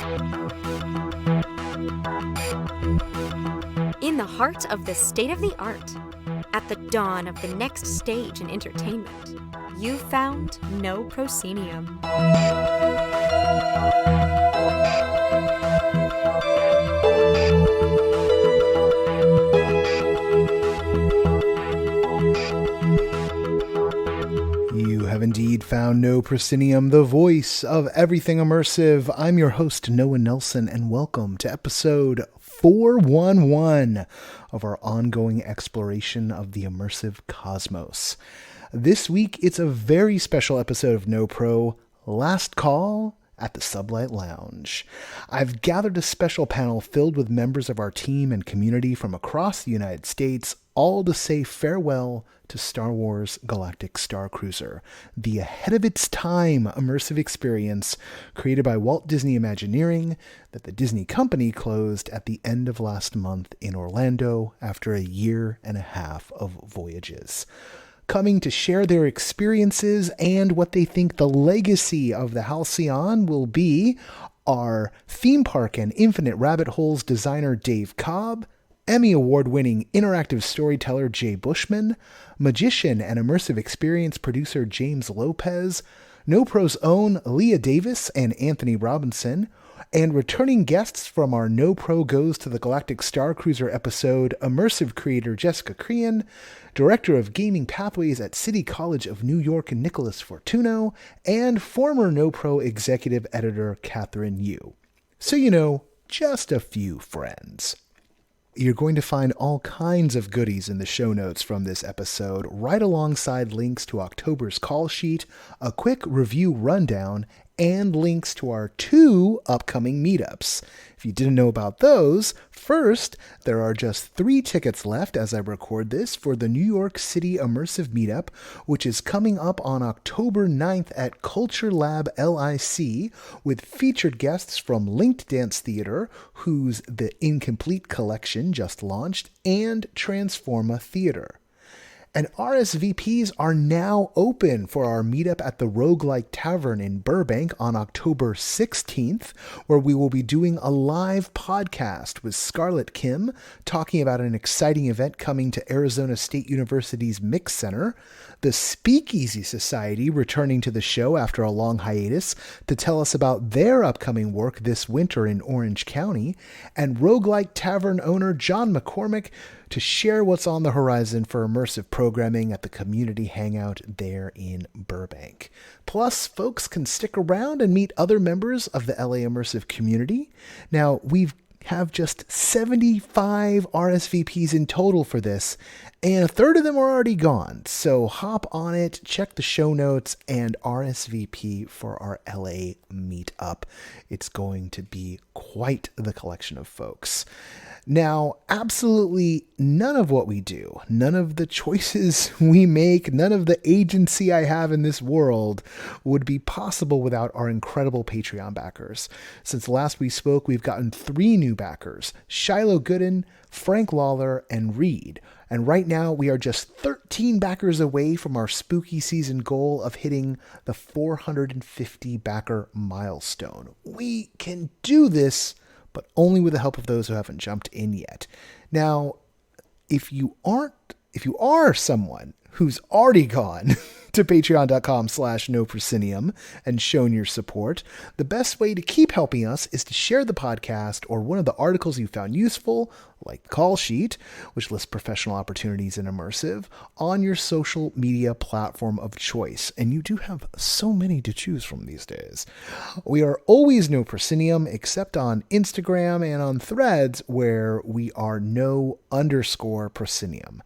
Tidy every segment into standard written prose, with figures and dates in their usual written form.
In the heart of the state-of-the-art, at the dawn of the next stage in entertainment, you found No Proscenium. You have indeed found No Proscenium, the voice of everything immersive. I'm your host, Noah Nelson, and welcome to episode 411 of our ongoing exploration of the immersive cosmos. This week, it's a very special episode of NoPro, Last Call at the Sublight Lounge. I've gathered a special panel filled with members of our team and community from across the United States, all to say farewell to Star Wars Galactic Starcruiser, the ahead-of-its-time immersive experience created by Walt Disney Imagineering that the Disney company closed at the end of last month in Orlando after a year and a half of voyages. Coming to share their experiences and what they think the legacy of the Halcyon will be are theme park and Infinite Rabbit Holes designer Dave Cobb, Emmy Award-winning interactive storyteller Jay Bushman, magician and immersive experience producer James Lopez, NoPro's own Leah Davis Anthony Robinson, and returning guests from our NoPro Goes to the Galactic Starcruiser episode, immersive creator Jessica Creane, director of gaming pathways at City College of New York Nicholas Fortugno, and former NoPro executive editor Kathryn Yu. So you know, just a few friends. You're going to find all kinds of goodies in the show notes from this episode, right alongside links to October's call sheet, a quick review rundown, and links to our 2 upcoming meetups. If you didn't know about those, first, there are just 3 tickets left as I record this for the New York City Immersive Meetup, which is coming up on October 9th at Culture Lab LIC with featured guests from Linked Dance Theater, whose The Incomplete Collection just launched, and Transforma Theater. And RSVPs are now open for our meetup at the Roguelike Tavern in Burbank on October 16th, where we will be doing a live podcast with Scarlett Kim talking about an exciting event coming to Arizona State University's Mix Center, the Speakeasy Society returning to the show after a long hiatus to tell us about their upcoming work this winter in Orange County, and Roguelike Tavern owner John McCormick to share what's on the horizon for immersive programming at the community hangout there in Burbank. Plus, folks can stick around and meet other members of the LA Immersive community. Now, we have just 75 RSVPs in total for this, and a third of them are already gone. So hop on it, check the show notes, and RSVP for our LA meetup. It's going to be quite the collection of folks. Now, absolutely none of what we do, none of the choices we make, none of the agency I have in this world would be possible without our incredible Patreon backers. Since last we spoke, we've gotten 3 new backers, Shiloh Gooden, Frank Lawler, and Reed. And right now, we are just 13 backers away from our spooky season goal of hitting the 450 backer milestone. We can do this, but only with the help of those who haven't jumped in yet. Now, if you are someone who's already gone to patreon.com/noproscenium and shown your support, the best way to keep helping us is to share the podcast or one of the articles you found useful, like the call sheet, which lists professional opportunities in immersive, on your social media platform of choice. And you do have so many to choose from these days. We are always No Proscenium, except on Instagram and on Threads, where we are no_proscenium.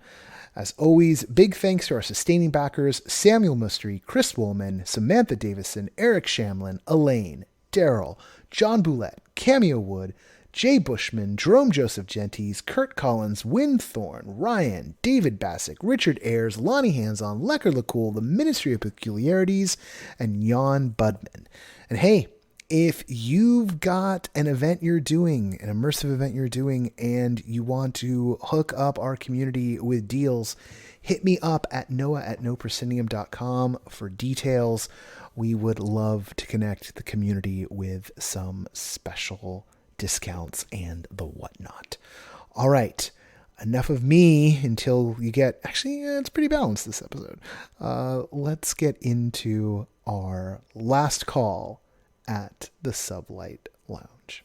As always, big thanks to our sustaining backers, Samuel Mustry, Chris Woolman, Samantha Davison, Eric Shamlin, Elaine, Daryl, John Boulette, Cameo Wood, Jay Bushman, Jerome Joseph Gentis, Kurt Collins, Wynn Thorne, Ryan, David Bassick, Richard Ayers, Lonnie Hands-On, Lecker LeCool, The Ministry of Peculiarities, and Jan Budman. And hey, If you've got an event you're doing, an immersive event you're doing, and you want to hook up our community with deals, hit me up at noah@noproscenium.com for details. We would love to connect the community with some special discounts and the whatnot. All right. Enough of me until you get... Actually, it's pretty balanced this episode. Let's get into our last call at the Sublight Lounge.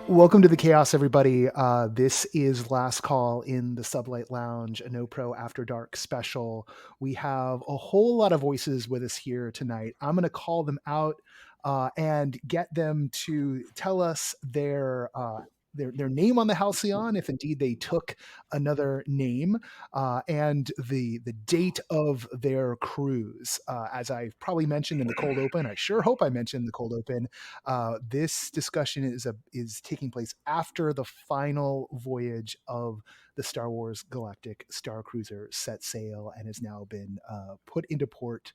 Welcome to the chaos, everybody. This is last call in the Sublight Lounge, a NoPro After Dark special. We have a whole lot of voices with us here tonight. I'm going to call them out and get them to tell us their name on the Halcyon, if indeed they took another name, and the date of their cruise. As I probably mentioned in the cold open, I sure hope I mentioned the cold open. This discussion is taking place after the final voyage of the Star Wars Galactic Starcruiser set sail and has now been put into port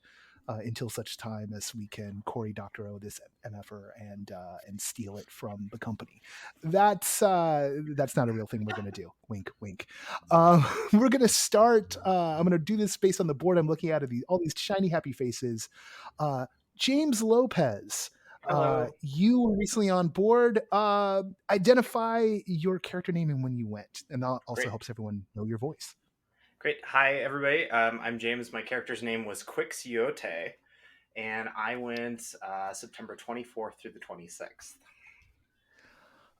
until such time as we can Cory Doctorow this MFR and steal it from the company. That's not a real thing we're going to do. Wink, wink. We're going to start. I'm going to do this based on the board I'm looking at of all these shiny, happy faces. James Lopez. You were recently on board. Identify your character name and when you went, and that also helps everyone know your voice. Great. Hi, everybody. I'm James. My character's name was Quixote, and I went September 24th through the 26th.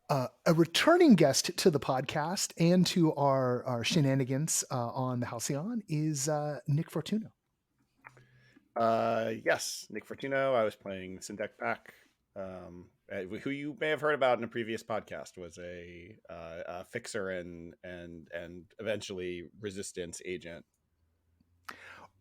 A returning guest to the podcast and to our shenanigans on the Halcyon is Nick Fortugno. Yes, Nick Fortugno. I was playing Syndeck Pack, who you may have heard about in a previous podcast. Was a fixer and eventually resistance agent.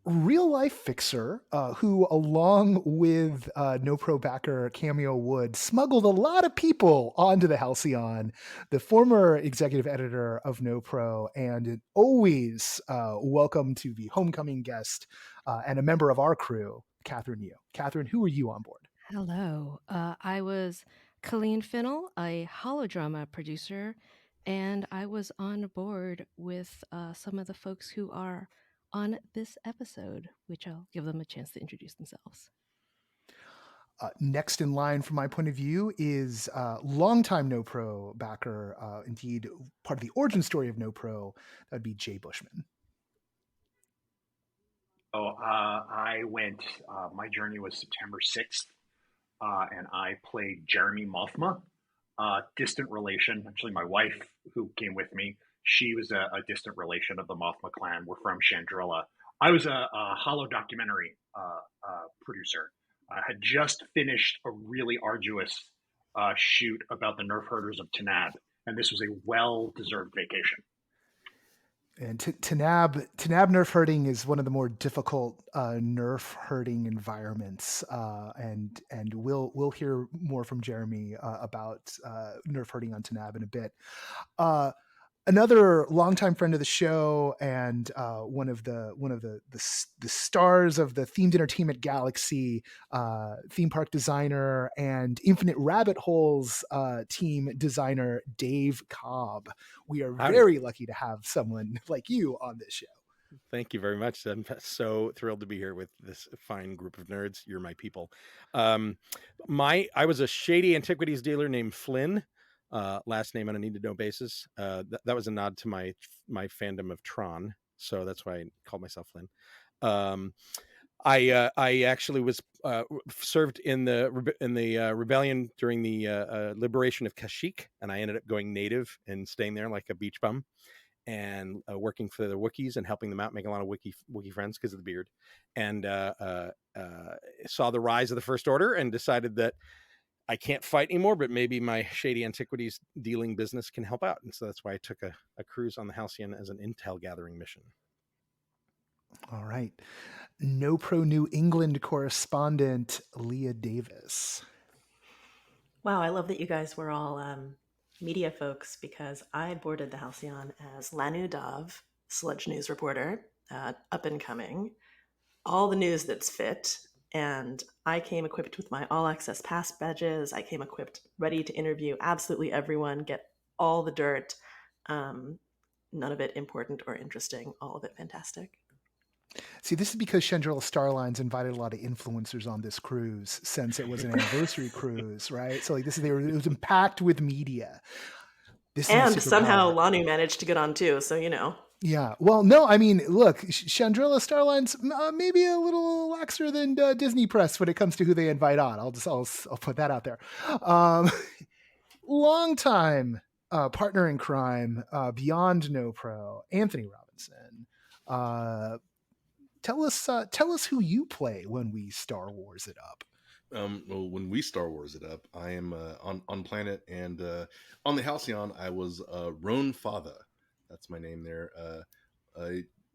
Real life fixer who, along with NoPro backer Cameo Wood, smuggled a lot of people onto the Halcyon. The former executive editor of NoPro, and always welcome to the homecoming guest and a member of our crew, Kathryn Yu. Kathryn, who are you on board? Hello. I was Colleen Finnell, a holodrama producer, and I was on board with some of the folks who are on this episode, which I'll give them a chance to introduce themselves. Next in line, from my point of view, is longtime NoPro backer, indeed part of the origin story of NoPro. That would be Jay Bushman. I went, my journey was September 6th, and I played Jeremy Mothma, distant relation. Actually, my wife, who came with me, she was a distant relation of the Mothma clan. We're from Chandrilla. I was a holo documentary producer. I had just finished a really arduous shoot about the nerf herders of Tanab, and this was a well-deserved vacation. And Tanab nerf herding is one of the more difficult nerf herding environments, and we'll hear more from Jeremy about nerf herding on Tanab in a bit. Another longtime friend of the show and one of the stars of the themed entertainment galaxy, theme park designer and Infinite Rabbit Holes team designer, Dave Cobb. We are very lucky to have someone like you on this show. Thank you very much. I'm so thrilled to be here with this fine group of nerds. You're my people. I was a shady antiquities dealer named Flynn. Last name on a need to know basis. That was a nod to my fandom of Tron, so that's why I called myself Flynn. I actually was served in the rebellion during the liberation of Kashyyyk, and I ended up going native and staying there like a beach bum, and working for the Wookiees and helping them out, making a lot of Wookiee friends because of the beard, and saw the rise of the First Order and decided that I can't fight anymore, but maybe my shady antiquities dealing business can help out. And so that's why I took a cruise on the Halcyon as an intel gathering mission. All right. NoPro New England correspondent, Leah Davis. Wow, I love that you guys were all media folks because I boarded the Halcyon as Lanu Dav, sludge news reporter, up and coming, all the news that's fit. And I came equipped with my all access pass badges. I came equipped, ready to interview absolutely everyone, get all the dirt. None of it important or interesting, all of it fantastic. See, this is because Chandrila Starlines invited a lot of influencers on this cruise since it was an anniversary cruise, right? So like this is it was packed with media. This And is a somehow superpower. Lanu managed to get on too, so you know. Yeah. Well, no, I mean, look, Chandrila Starlines maybe a little laxer than Disney Press when it comes to who they invite on. I'll put that out there. Long time partner in crime, beyond NoPro, Anthony Robinson. Tell us who you play when we Star Wars it up. Well, when we Star Wars it up, I am on planet, and on the Halcyon, I was Roan Fatha. That's my name there.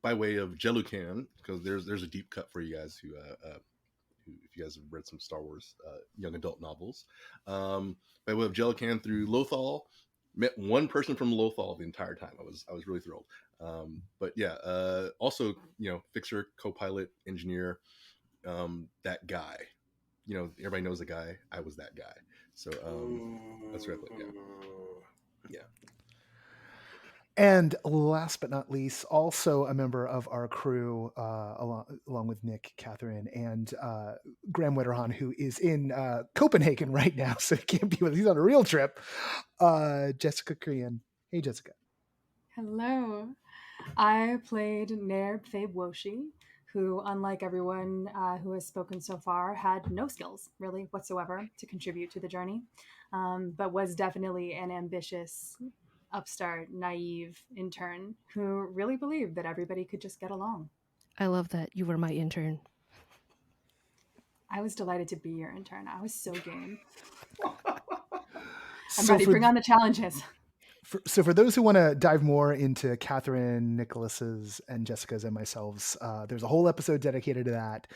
By way of Jelucan, because there's a deep cut for you guys who if you guys have read some Star Wars young adult novels. By way of Jelucan through Lothal, met one person from Lothal the entire time. I was really thrilled. But yeah, also fixer, co-pilot, engineer, that guy. Everybody knows the guy. I was that guy. So that's right. Yeah. And last but not least, also a member of our crew, along with Nick, Kathryn, and Graham Wetterhahn, who is in Copenhagen right now, so he can't be with us. He's on a real trip. Jessica Creane. Hey, Jessica. Hello. I played Nair Fabe Woshi, who, unlike everyone who has spoken so far, had no skills, really, whatsoever to contribute to the journey, but was definitely an ambitious, upstart, naive intern who really believed that everybody could just get along. I love that you were my intern. I was delighted to be your intern. I was so game. I'm So ready. Bring on the challenges. So for those who want to dive more into Kathryn, Nicholas's, and Jessica's and myself's, there's a whole episode dedicated to that.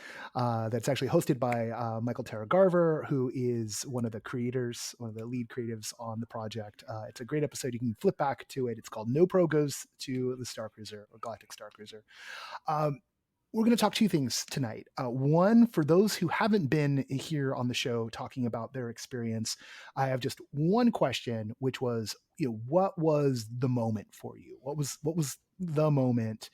That's actually hosted by Michael Tara Garver, who is one of the creators, one of the lead creatives on the project. It's a great episode. You can flip back to it. It's called NoPro Goes to the Starcruiser, or Galactic Starcruiser. We're going to talk two things tonight. One, for those who haven't been here on the show talking about their experience, I have just one question, which was, what was the moment for you? What was the moment,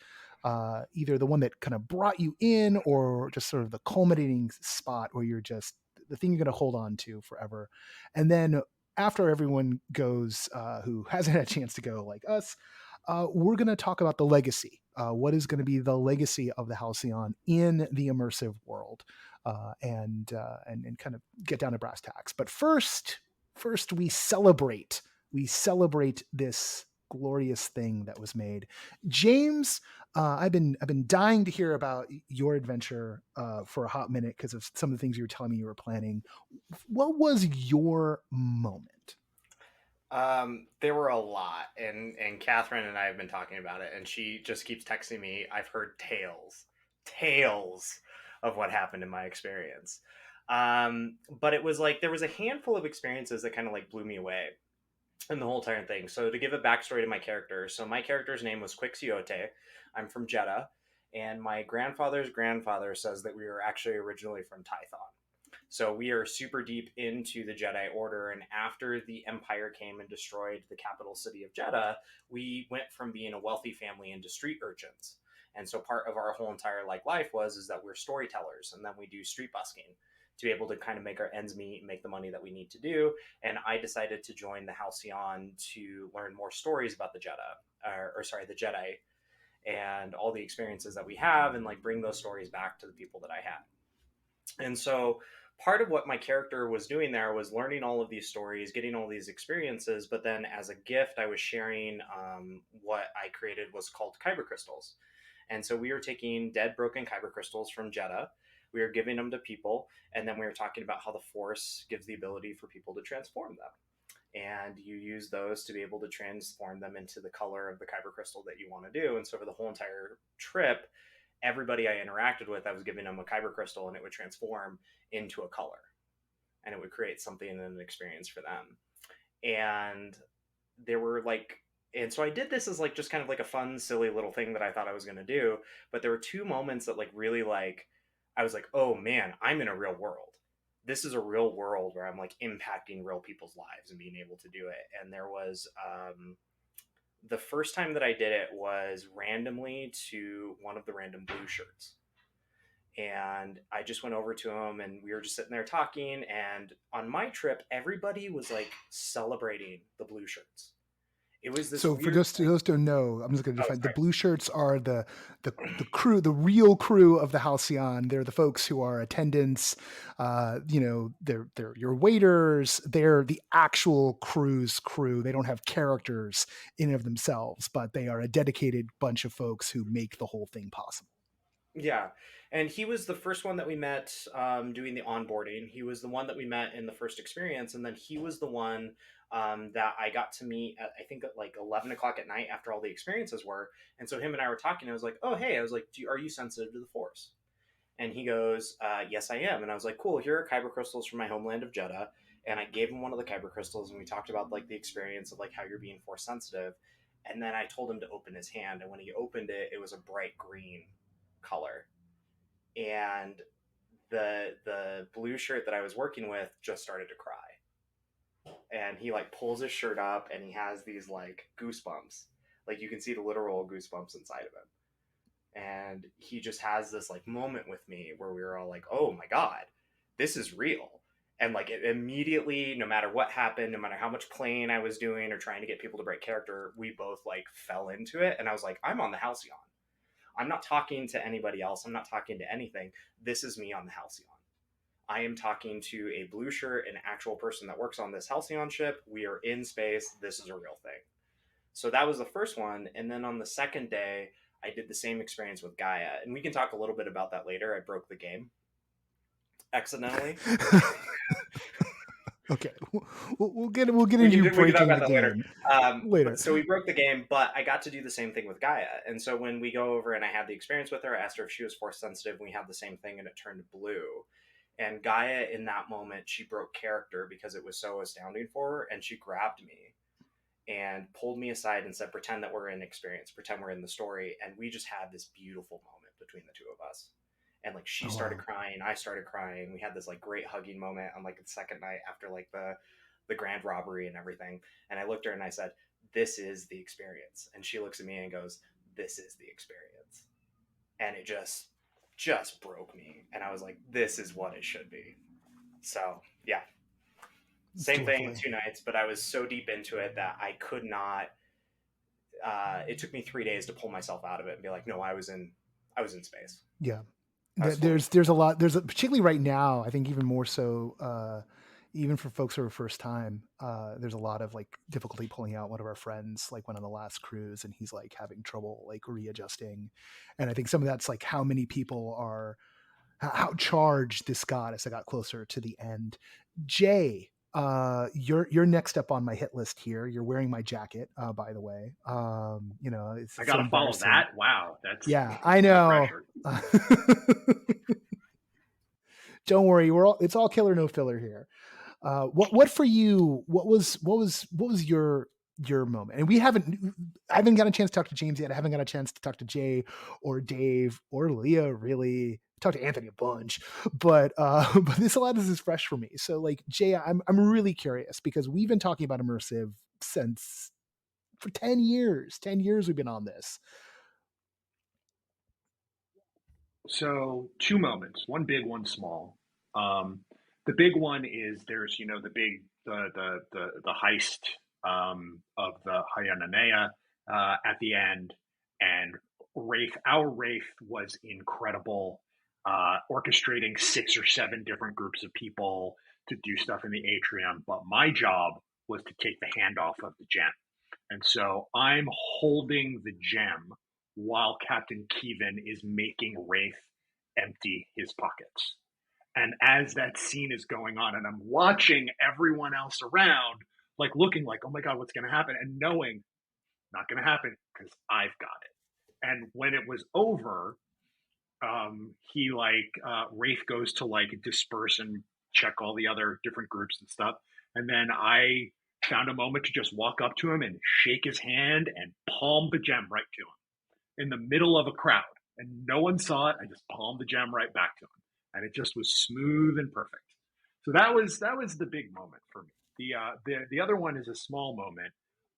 either the one that kind of brought you in, or just sort of the culminating spot where you're just the thing you're going to hold on to forever? And then after everyone goes, who hasn't had a chance to go like us, we're going to talk about the legacy. What is going to be the legacy of the Halcyon in the immersive world, and kind of get down to brass tacks. But first we celebrate this glorious thing that was made. James, I've been dying to hear about your adventure for a hot minute because of some of the things you were telling me you were planning. What was your moment? There were a lot, and Kathryn and I have been talking about it, and she just keeps texting me. I've heard tales of what happened in my experience. But it was like there was a handful of experiences that kind of like blew me away in the whole entire thing. So to give a backstory to my character, so my character's name was Quixiote. I'm from Jeddah, and my grandfather's grandfather says that we were actually originally from Tython. So we are super deep into the Jedi Order, and after the Empire came and destroyed the capital city of Jeddah, we went from being a wealthy family into street urchins. And so part of our whole entire life is that we're storytellers, and then we do street busking to be able to kind of make our ends meet and make the money that we need to do. And I decided to join the Halcyon to learn more stories about the the Jedi, and all the experiences that we have, and like bring those stories back to the people that I had. And so part of what my character was doing there was learning all of these stories, getting all these experiences, but then as a gift, I was sharing what I created was called kyber crystals. And so we were taking dead, broken kyber crystals from Jeddah. We were giving them to people, and then we were talking about how the Force gives the ability for people to transform them. And you use those to be able to transform them into the color of the kyber crystal that you want to do. And so for the whole entire trip, everybody I interacted with, I was giving them a kyber crystal, and it would transform into a color, and it would create something and an experience for them. And there were like, and so I did this as like just kind of like a fun, silly little thing that I thought I was going to do. But there were two moments that like really like, I was like, oh man, I'm in a real world. This is a real world where I'm like impacting real people's lives and being able to do it. And there was, the first time that I did it was randomly to one of the random blue shirts. And I just went over to him and we were just sitting there talking. And on my trip, everybody was like celebrating the blue shirts. It was this So for weird those thing. who don't know, I'm just going to Oh, define the sorry. blue shirts are the crew, the real crew of the Halcyon. They're the folks who are attendants. They're your waiters. They're the actual crew's crew. They don't have characters in and of themselves, but they are a dedicated bunch of folks who make the whole thing possible. Yeah. And he was the first one that we met doing the onboarding. He was the one that we met in the first experience. And then he was the one that I got to meet at, I think, at like 11 o'clock at night after all the experiences were. And so him and I were talking. I was like, oh, hey, I was like, are you sensitive to the Force? And he goes, yes, I am. And I was like, cool, here are kyber crystals from my homeland of Jeddah. And I gave him one of the kyber crystals and we talked about like the experience of like how you're being Force sensitive. And then I told him to open his hand. And when he opened it, it was a bright green color. And the blue shirt that I was working with just started to cry. And he like pulls his shirt up and he has these like goosebumps. Like you can see the literal goosebumps inside of him. And he just has this like moment with me where we were all like, oh my God, this is real. And like it immediately, no matter what happened, no matter how much playing I was doing or trying to get people to break character, we both like fell into it. And I was like, I'm on the Halcyon. I'm not talking to anybody else. I'm not talking to anything. This is me on the Halcyon. I am talking to a blue shirt, an actual person that works on this Halcyon ship. We are in space. This is a real thing. So that was the first one. And then on the second day, I did the same experience with Gaia. And we can talk a little bit about that later. I broke the game accidentally. Okay, we'll get into you breaking the game later. So we broke the game, but I got to do the same thing with Gaia. And so when we go over and I had the experience with her, I asked her if she was Force sensitive. We had the same thing and it turned blue. And Gaia, in that moment, she broke character because it was so astounding for her. And she grabbed me and pulled me aside and said, pretend that we're in experience, pretend we're in the story. And we just had this beautiful moment between the two of us. And like she started crying, I started crying. We had this like great hugging moment on like the second night after like the grand robbery and everything. And I looked at her and I said, this is the experience. And she looks at me and goes, this is the experience. And it just broke me. And I was like, this is what it should be. So yeah, same thing, 2 nights, but I was so deep into it that I could not, it took me 3 days to pull myself out of it and be like, no, I was in space. Yeah. There's a lot, particularly right now, I think even more so, even for folks who are first time, there's a lot of like difficulty pulling out. One of our friends like went on the last cruise and he's like having trouble like readjusting. And I think some of that's like how many people are, how charged this got as I got closer to the end. Jay, you're next up on my hit list here. You're wearing my jacket, by the way. It's I gotta follow that. Wow, that's I know. Don't worry, it's all killer no filler here. What for you? What was your moment? And I haven't got a chance to talk to James yet. I haven't got a chance to talk to Jay or Dave or Leah. Really, talk to Anthony a bunch, but a lot of this is fresh for me. So like Jay, I'm really curious because we've been talking about immersive for 10 years. 10 years we've been on this. So 2 moments, one big, one small. The big one is there's the heist of the Hyananea at the end, and our Wraith was incredible, orchestrating 6 or 7 different groups of people to do stuff in the atrium. But my job was to take the handoff of the gem, and so I'm holding the gem while Captain Kevin is making Wraith empty his pockets. And as that scene is going on, and I'm watching everyone else around, like looking like, oh my God, what's going to happen? And knowing not going to happen because I've got it. And when it was over, Wraith goes to like disperse and check all the other different groups and stuff. And then I found a moment to just walk up to him and shake his hand and palm the gem right to him in the middle of a crowd. And no one saw it. I just palmed the gem right back to him. And it just was smooth and perfect. So that was the big moment for me. The other one is a small moment.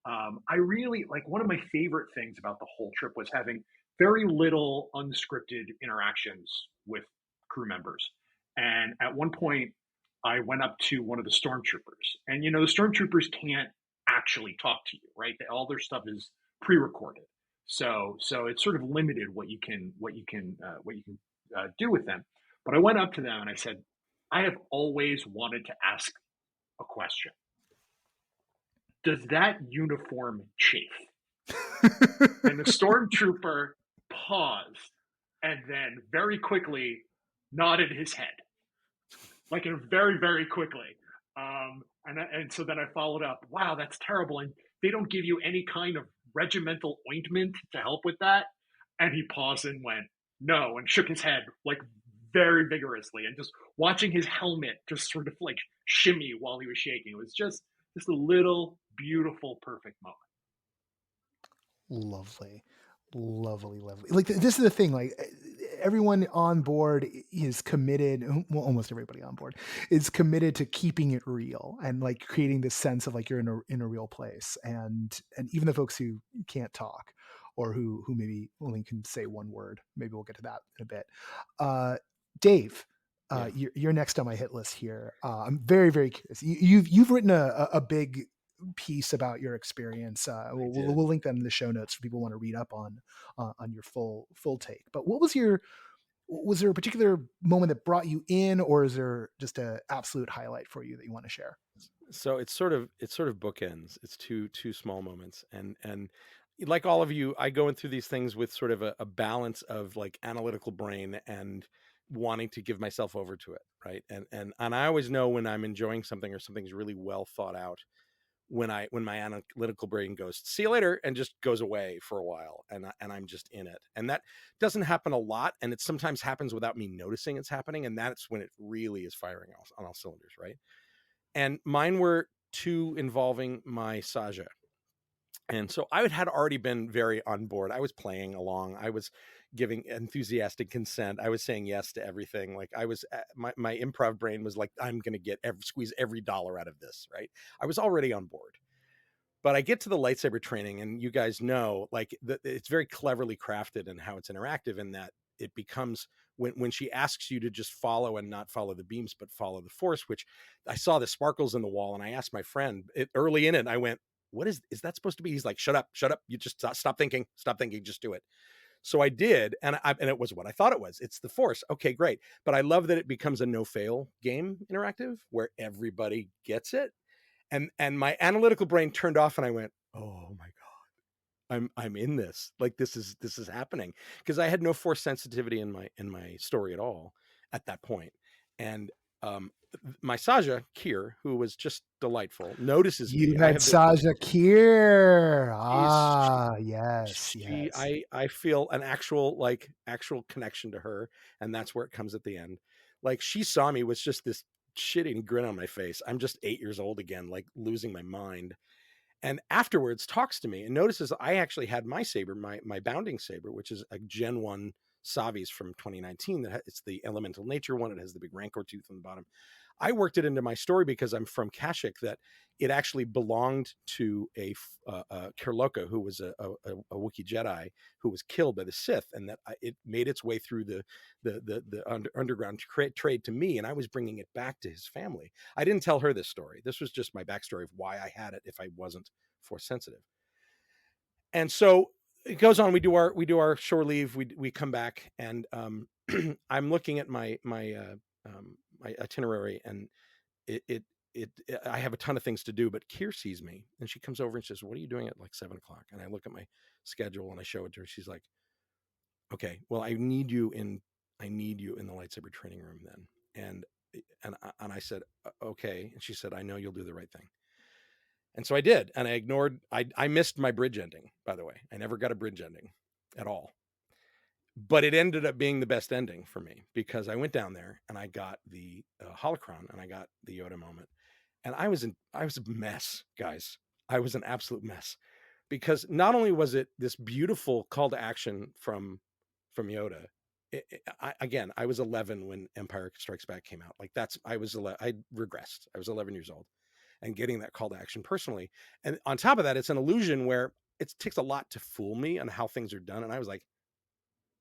I really like, one of my favorite things about the whole trip was having very little unscripted interactions with crew members. And at one point, I went up to one of the stormtroopers, and the stormtroopers can't actually talk to you, right? All their stuff is pre-recorded, so it's sort of limited what you can do with them. But I went up to them and I said, I have always wanted to ask a question. Does that uniform chafe? And the stormtrooper paused and then very quickly nodded his head, like very, very quickly. And so then I followed up, wow, that's terrible. And they don't give you any kind of regimental ointment to help with that? And he paused and went, no, and shook his head like very vigorously. And just watching his helmet just sort of like shimmy while he was shaking, it was just a little beautiful, perfect moment. Lovely. Like, this is the thing, like, everyone on board is committed, well, almost everybody on board is committed to keeping it real and like creating this sense of like you're in a real place. And even the folks who can't talk or who maybe only can say one word, maybe we'll get to that in a bit. Dave, you're next on my hit list here. I'm very, very curious. You've written a big piece about your experience. We'll link that in the show notes for people who want to read up on your full take. But was there a particular moment that brought you in, or is there just an absolute highlight for you that you want to share? So it's sort of bookends. It's two small moments, and like all of you, I go through these things with sort of a balance of like analytical brain and wanting to give myself over to it, right? And I always know when I'm enjoying something or something's really well thought out, when my analytical brain goes, see you later, and just goes away for a while, and I'm just in it. And that doesn't happen a lot, and it sometimes happens without me noticing it's happening, and that's when it really is firing on all cylinders, right? And mine were two involving my Saja. And so I had already been very on board. I was playing along. I was giving enthusiastic consent. I was saying yes to everything. Like I was, my improv brain was like, I'm going to squeeze every dollar out of this, right? I was already on board. But I get to the lightsaber training, and you guys know, like it's very cleverly crafted in how it's interactive, in that it becomes, when she asks you to just follow and not follow the beams, but follow the force, which I saw the sparkles in the wall, and I asked my friend early in it, I went, what is that supposed to be? He's like, shut up. You just stop thinking, just do it. So I did. And it was what I thought it was. It's the force. Okay, great. But I love that it becomes a no fail game interactive where everybody gets it. And my analytical brain turned off, and I went, oh my God, I'm in this. Like this is happening, because I had no force sensitivity in my story at all at that point. And my Saja Kier, who was just delightful, notices you me. had Saja Kier. Yes. I feel an actual connection to her, and that's where it comes at the end. Like she saw me with just this shitting grin on my face. I'm just 8 years old again, like losing my mind. And afterwards talks to me and notices I actually had my saber, my bounding saber, which is a Gen 1 Savi's from 2019. It's the elemental nature one. It has the big rancor tooth on the bottom. I worked it into my story because I'm from Kashyyyk, that it actually belonged to a Kirloka, who was a Wookiee Jedi who was killed by the Sith, and that it made its way through the underground trade to me, and I was bringing it back to his family. I didn't tell her this story. This was just my backstory of why I had it if I wasn't force sensitive. And so it goes on. We do our shore leave. We come back, and I'm looking at my itinerary, and I have a ton of things to do, but Kier sees me, and she comes over and says, what are you doing at like 7:00? And I look at my schedule and I show it to her. She's like, okay, well, I need you in the lightsaber training room then. And I said, okay. And she said, I know you'll do the right thing. And so I did. And I missed my bridge ending, by the way. I never got a bridge ending at all. But it ended up being the best ending for me, because I went down there and I got the holocron and I got the Yoda moment. And I was a mess, guys. I was an absolute mess, because not only was it this beautiful call to action from Yoda. I was 11 when Empire Strikes Back came out. Like I regressed. I was 11 years old, and getting that call to action personally. And on top of that, it's an illusion where it takes a lot to fool me on how things are done. And I was like,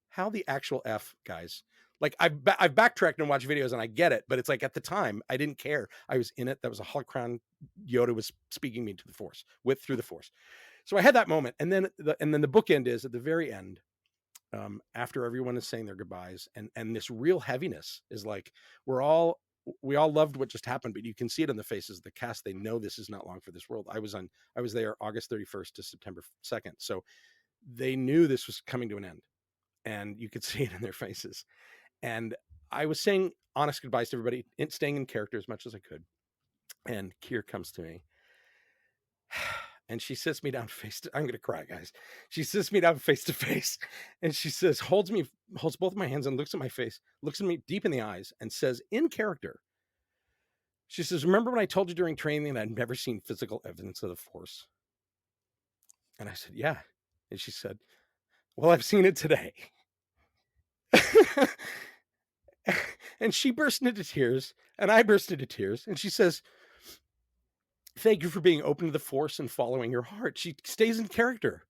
how the actual F, guys? Like I've backtracked and watched videos and I get it, but it's like at the time I didn't care. I was in it. That was a holocron. Yoda was speaking me to the Force through the Force. So I had that moment, and then the bookend is at the very end, after everyone is saying their goodbyes, and this real heaviness is like, we all loved what just happened, but you can see it in the faces of the cast. They know this is not long for this world. I was there August 31st to September 2nd, so they knew this was coming to an end, and you could see it in their faces. And I was saying honest goodbyes to everybody, staying in character as much as I could. And Keir comes to me, and she sits me down I'm going to cry, guys. She sits me down face to face, and she says, holds both my hands and looks at my face, looks at me deep in the eyes, and says in character, she says, remember when I told you during training that I'd never seen physical evidence of the Force? And I said, yeah. And she said, well, I've seen it today. And she burst into tears, and I burst into tears, and she says, thank you for being open to the Force and following your heart. She stays in character,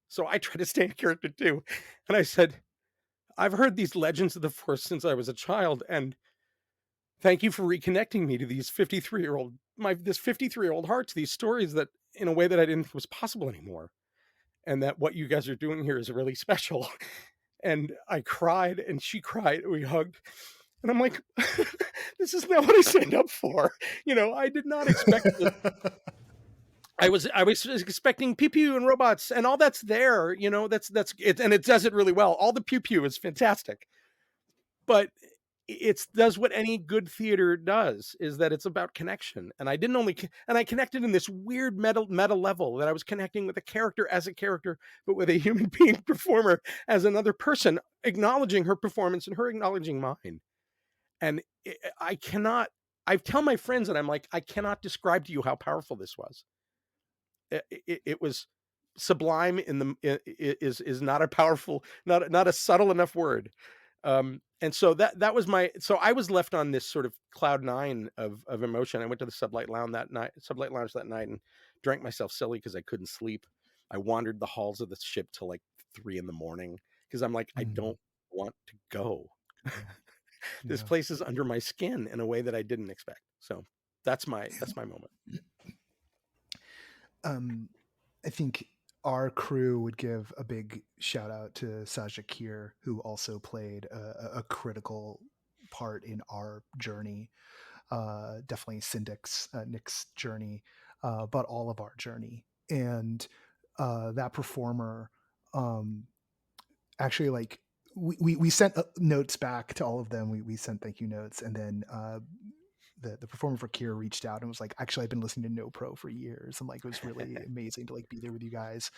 so I try to stay in character too. And I said, I've heard these legends of the Force since I was a child, and thank you for reconnecting me to these 53-year-old heart, to these stories that in a way that I didn't think was possible anymore, and that what you guys are doing here is really special. And I cried, and she cried, and we hugged. And I'm like, this is not what I signed up for. I did not expect this. I was expecting pew pew and robots and all that's there, that's it. And it does it really well. All the pew pew is fantastic, but it does what any good theater does, is that it's about connection. And I connected in this weird meta level, that I was connecting with a character as a character, but with a human being performer as another person, acknowledging her performance and her acknowledging mine. And I tell my friends, and I'm like, I cannot describe to you how powerful this was. It was sublime is not a powerful, not a subtle enough word. And so that was so I was left on this sort of cloud nine of emotion. I went to the Sublight Lounge that night and drank myself silly because I couldn't sleep. I wandered the halls of the ship till like 3 a.m. because I'm like, I don't want to go. This place is under my skin in a way that I didn't expect. So that's my moment. I think our crew would give a big shout out to Saja Keir, who also played a critical part in our journey. Definitely Syndic's, Nick's journey, but all of our journey. And that performer, actually, like, we sent notes back to all of them. We sent thank you notes, and then the performer for Keir reached out and was like, actually, I've been listening to NoPro for years, and like, it was really amazing to like be there with you guys.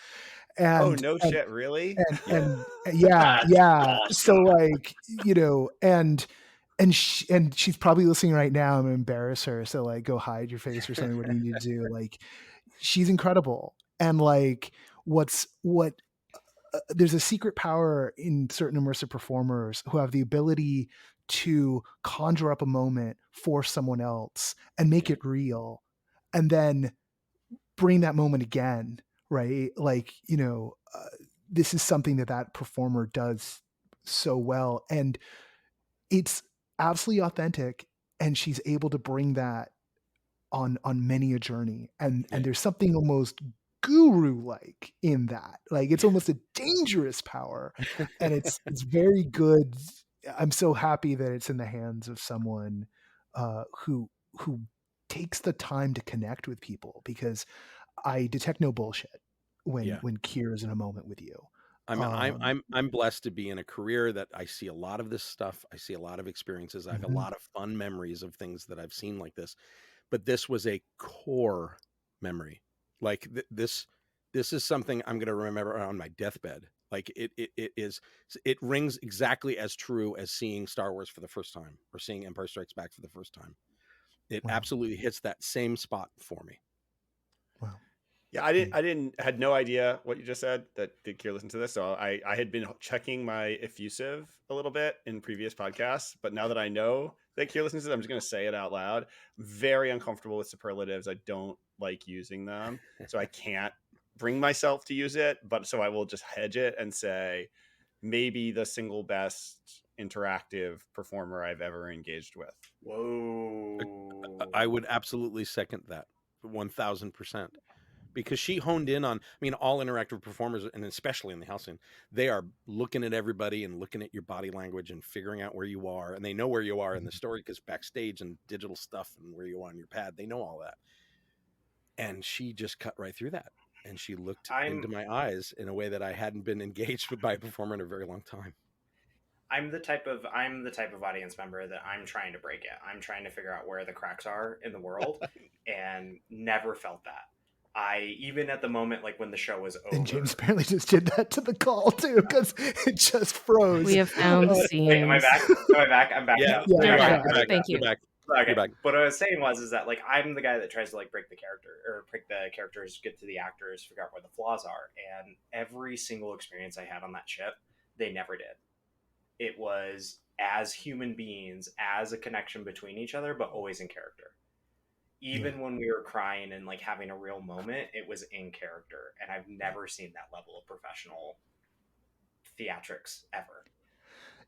And shit, really? And yeah. Awesome. So like, and she's probably listening right now. I'm gonna embarrass her, so like, go hide your face or something. What do you need to do? Like, she's incredible. And like, there's a secret power in certain immersive performers who have the ability to conjure up a moment for someone else and make it real, and then bring that moment again, right? Like, this is something that performer does so well, and it's absolutely authentic, and she's able to bring that on many a journey, and there's something almost guru like in that. Like, it's almost a dangerous power, and it's very good. I'm so happy that it's in the hands of someone who takes the time to connect with people, because I detect no bullshit when Keir is in a moment with you. I'm blessed to be in a career that I see a lot of this stuff. I see a lot of experiences. I have a lot of fun memories of things that I've seen like this, but this was a core memory. Like this is something I'm going to remember on my deathbed. Like it rings exactly as true as seeing Star Wars for the first time, or seeing Empire Strikes Back for the first time. It Wow. absolutely hits that same spot for me. Wow. Yeah, I had no idea what you just said that Kier listened to this. So I had been checking my effusive a little bit in previous podcasts, but now that I know that Kier listens to it, I'm just going to say it out loud. Very uncomfortable with superlatives. I don't like using them, so I can't bring myself to use it. But so I will just hedge it and say maybe the single best interactive performer I've ever engaged with. Whoa. I would absolutely second that 1000%. Because she honed in on, I mean, all interactive performers, and especially in the Halcyon, they are looking at everybody and looking at your body language and figuring out where you are. And they know where you are in the story because backstage and digital stuff and where you are on your pad, they know all that. And she just cut right through that. And she looked into my eyes in a way that I hadn't been engaged with by a performer in a very long time. I'm the type of audience member that I'm trying to break it. I'm trying to figure out where the cracks are in the world and never felt that. Even at the moment, like when the show was over. And James apparently just did that to the call too, because it just froze. We have found seams. Wait, am I back? I'm back. Yeah, now. You're back. back. Thank you. You're back. Okay. You're back. What I was saying is that like I'm the guy that tries to like break the characters, get to the actors, figure out where the flaws are. And every single experience I had on that ship, they never did. It was as human beings, as a connection between each other, but always in character. Even when we were crying and like having a real moment, it was in character. And I've never seen that level of professional theatrics ever.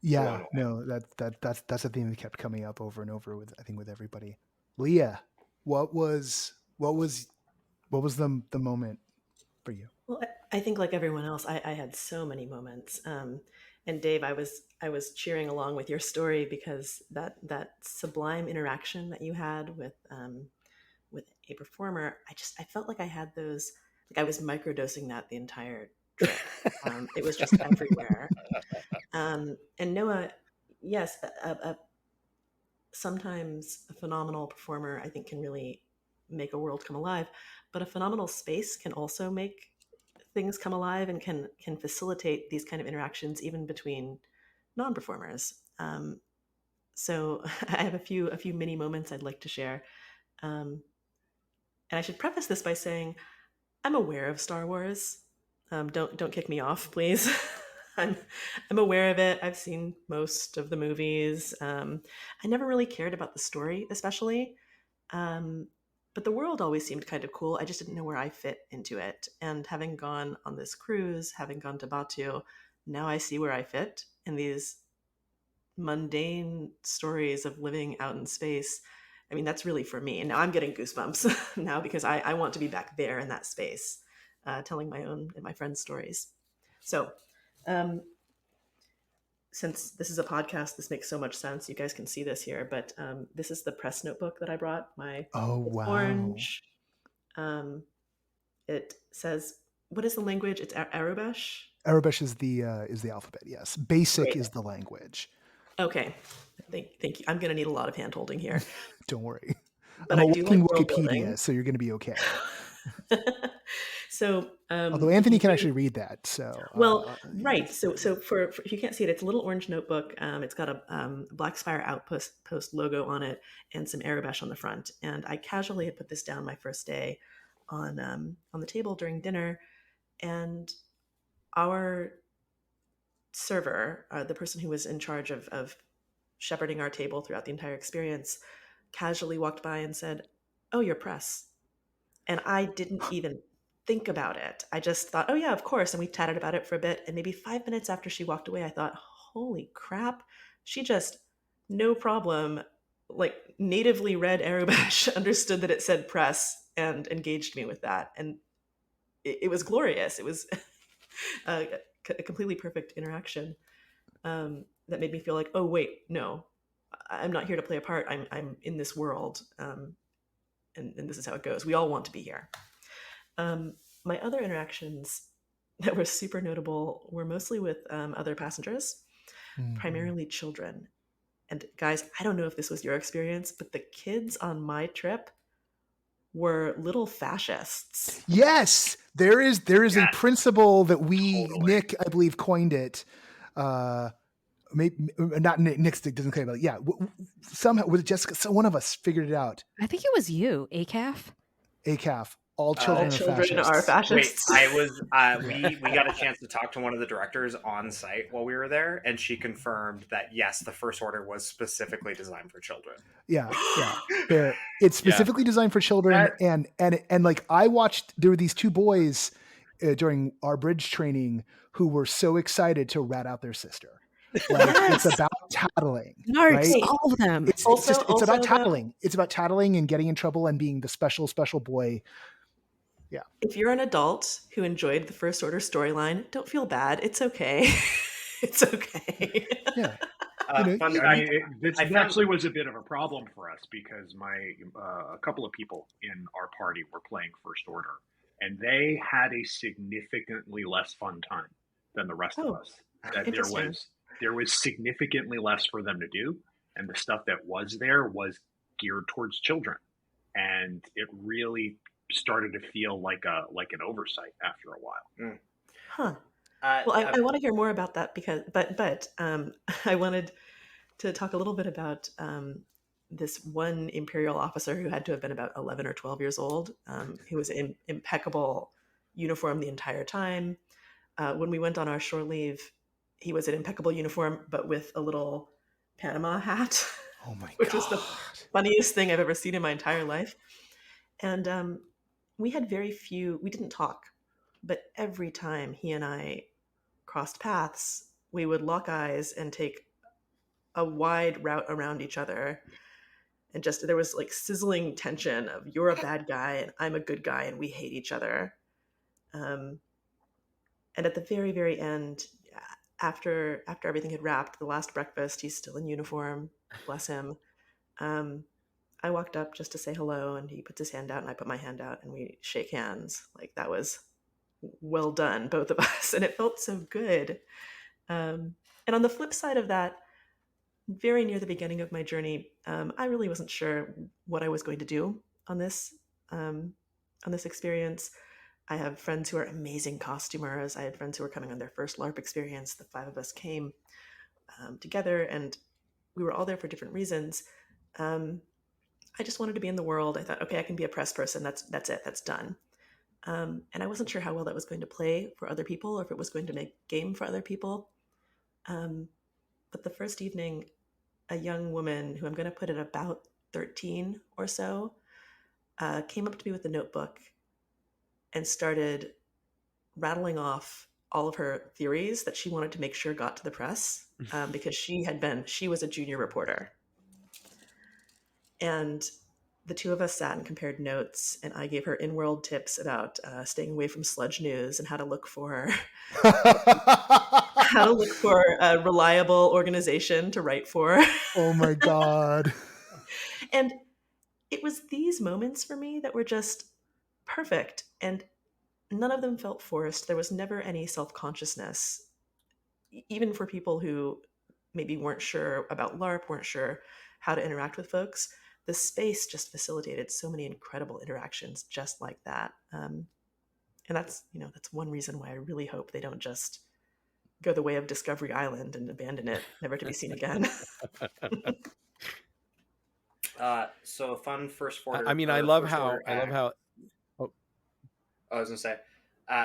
Yeah, no, that's a theme that kept coming up over and over with everybody. Leah, what was the moment for you? Well, I think like everyone else, I had so many moments. And Dave, I was cheering along with your story because that sublime interaction that you had with a performer, I felt like I had those, like I was microdosing that the entire trip. It was just everywhere. And Noah, yes, sometimes a phenomenal performer, I think, can really make a world come alive, but a phenomenal space can also make things come alive and can facilitate these kind of interactions even between non-performers. So I have a few mini moments I'd like to share. And I should preface this by saying I'm aware of Star Wars. Don't kick me off, please. I'm aware of it. I've seen most of the movies. I never really cared about the story, especially. But the world always seemed kind of cool. I just didn't know where I fit into it. And having gone on this cruise, having gone to Batu, now I see where I fit in these mundane stories of living out in space. I mean, that's really for me. And now I'm getting goosebumps now because I want to be back there in that space, telling my own and my friends' stories. So since this is a podcast, this makes so much sense. You guys can see this here, but this is the press notebook that I brought. It's orange. It says, what is the language? It's Arabish? Arabish is the alphabet, yes. Basic Great. Is the language. Okay. Thank you. I'm going to need a lot of hand-holding here. Don't worry. But I'm I do like Wikipedia, so you're going to be okay. So, although Anthony can actually read that, so right. So for if you can't see it, it's a little orange notebook. It's got a Black Spire Outpost logo on it and some Arabish on the front. And I casually had put this down my first day on the table during dinner, and our server, the person who was in charge of shepherding our table throughout the entire experience, casually walked by and said, "Oh, you're press." And I didn't even think about it. I just thought, oh yeah, of course. And we chatted about it for a bit. And maybe 5 minutes after she walked away, I thought, holy crap. She just, no problem, like natively read Arabish, understood that it said press and engaged me with that. And it was glorious. It was a completely perfect interaction that made me feel like, oh wait, no, I'm not here to play a part. I'm in this world. And this is how it goes. We all want to be here. My other interactions that were super notable were mostly with other passengers, primarily children. And guys, I don't know if this was your experience, but the kids on my trip were little fascists. Yes, there is a principle that Nick, I believe, coined it. maybe not Nick doesn't claim, but yeah, somehow was it Jessica? So one of us figured it out. I think it was you, ACAF. ACAF. All children, All children are Wait, fascists. I was we got a chance to talk to one of the directors on site while we were there, and she confirmed that yes, the First Order was specifically designed for children. Yeah. It's specifically designed for children, and like I watched, there were these two boys during our bridge training who were so excited to rat out their sister. Like, Yes. It's about tattling, Nards, right? all of them. It's Also about the- tattling. It's about tattling and getting in trouble and being the special boy. Yeah. If you're an adult who enjoyed the First Order storyline, don't feel bad. It's okay. It's okay. Yeah. This actually was a bit of a problem for us because a couple of people in our party were playing First Order, and they had a significantly less fun time than the rest of us. That there was significantly less for them to do, and the stuff that was there was geared towards children, and it really started to feel like an oversight after a while. Huh. Well, I want to hear more about that but I wanted to talk a little bit about this one Imperial officer who had to have been about 11 or 12 years old, who was in impeccable uniform the entire time. When we went on our shore leave, he was in impeccable uniform, but with a little Panama hat. Oh my which God. was the funniest thing I've ever seen in my entire life. And we had we didn't talk, but every time he and I crossed paths, we would lock eyes and take a wide route around each other. And just, there was like sizzling tension of you're a bad guy and I'm a good guy and we hate each other. And at the very, very end, after everything had wrapped, the last breakfast, he's still in uniform, bless him. I walked up just to say hello, and he puts his hand out and I put my hand out and we shake hands. Like, that was well done, both of us. And it felt so good. And on the flip side of that, very near the beginning of my journey, I really wasn't sure what I was going to do on this experience. I have friends who are amazing costumers. I had friends who were coming on their first LARP experience. The 5 of us came together, and we were all there for different reasons. I just wanted to be in the world. I thought, okay, I can be a press person. That's it. That's done. And I wasn't sure how well that was going to play for other people, or if it was going to make game for other people. But the first evening, a young woman who I'm going to put at about 13 or so came up to me with a notebook and started rattling off all of her theories that she wanted to make sure got to the press, because she was a junior reporter. And the 2 of us sat and compared notes, and I gave her in-world tips about staying away from sludge news and how to look for a reliable organization to write for. Oh my God. And it was these moments for me that were just perfect, and none of them felt forced. There was never any self-consciousness, even for people who maybe weren't sure about LARP, weren't sure how to interact with folks. The space just facilitated so many incredible interactions just like that. And that's one reason why I really hope they don't just go the way of Discovery Island and abandon it, never to be seen again. So a fun first order. I love how. Oh, I was gonna say.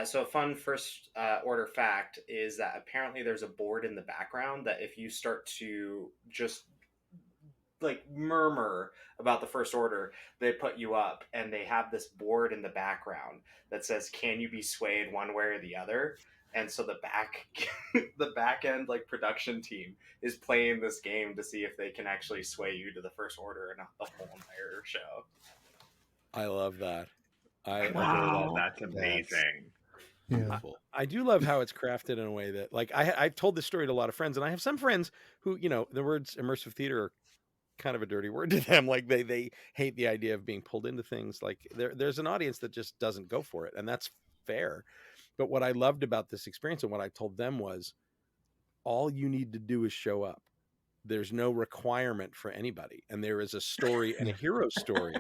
So a fun first order fact is that apparently there's a board in the background that if you start to just like murmur about the First Order, they put you up, and they have this board in the background that says, "Can you be swayed one way or the other?" And so the back end like production team is playing this game to see if they can actually sway you to the First Order and not the whole entire show. I love that. Wow, that's amazing. Yeah. I do love how it's crafted in a way that, like, I've told this story to a lot of friends, and I have some friends who, the words immersive theater are kind of a dirty word to them. Like they hate the idea of being pulled into things. Like there's an audience that just doesn't go for it, and that's fair. But what I loved about this experience and what I told them was, all you need to do is show up. There's no requirement for anybody, and there is a story and a hero story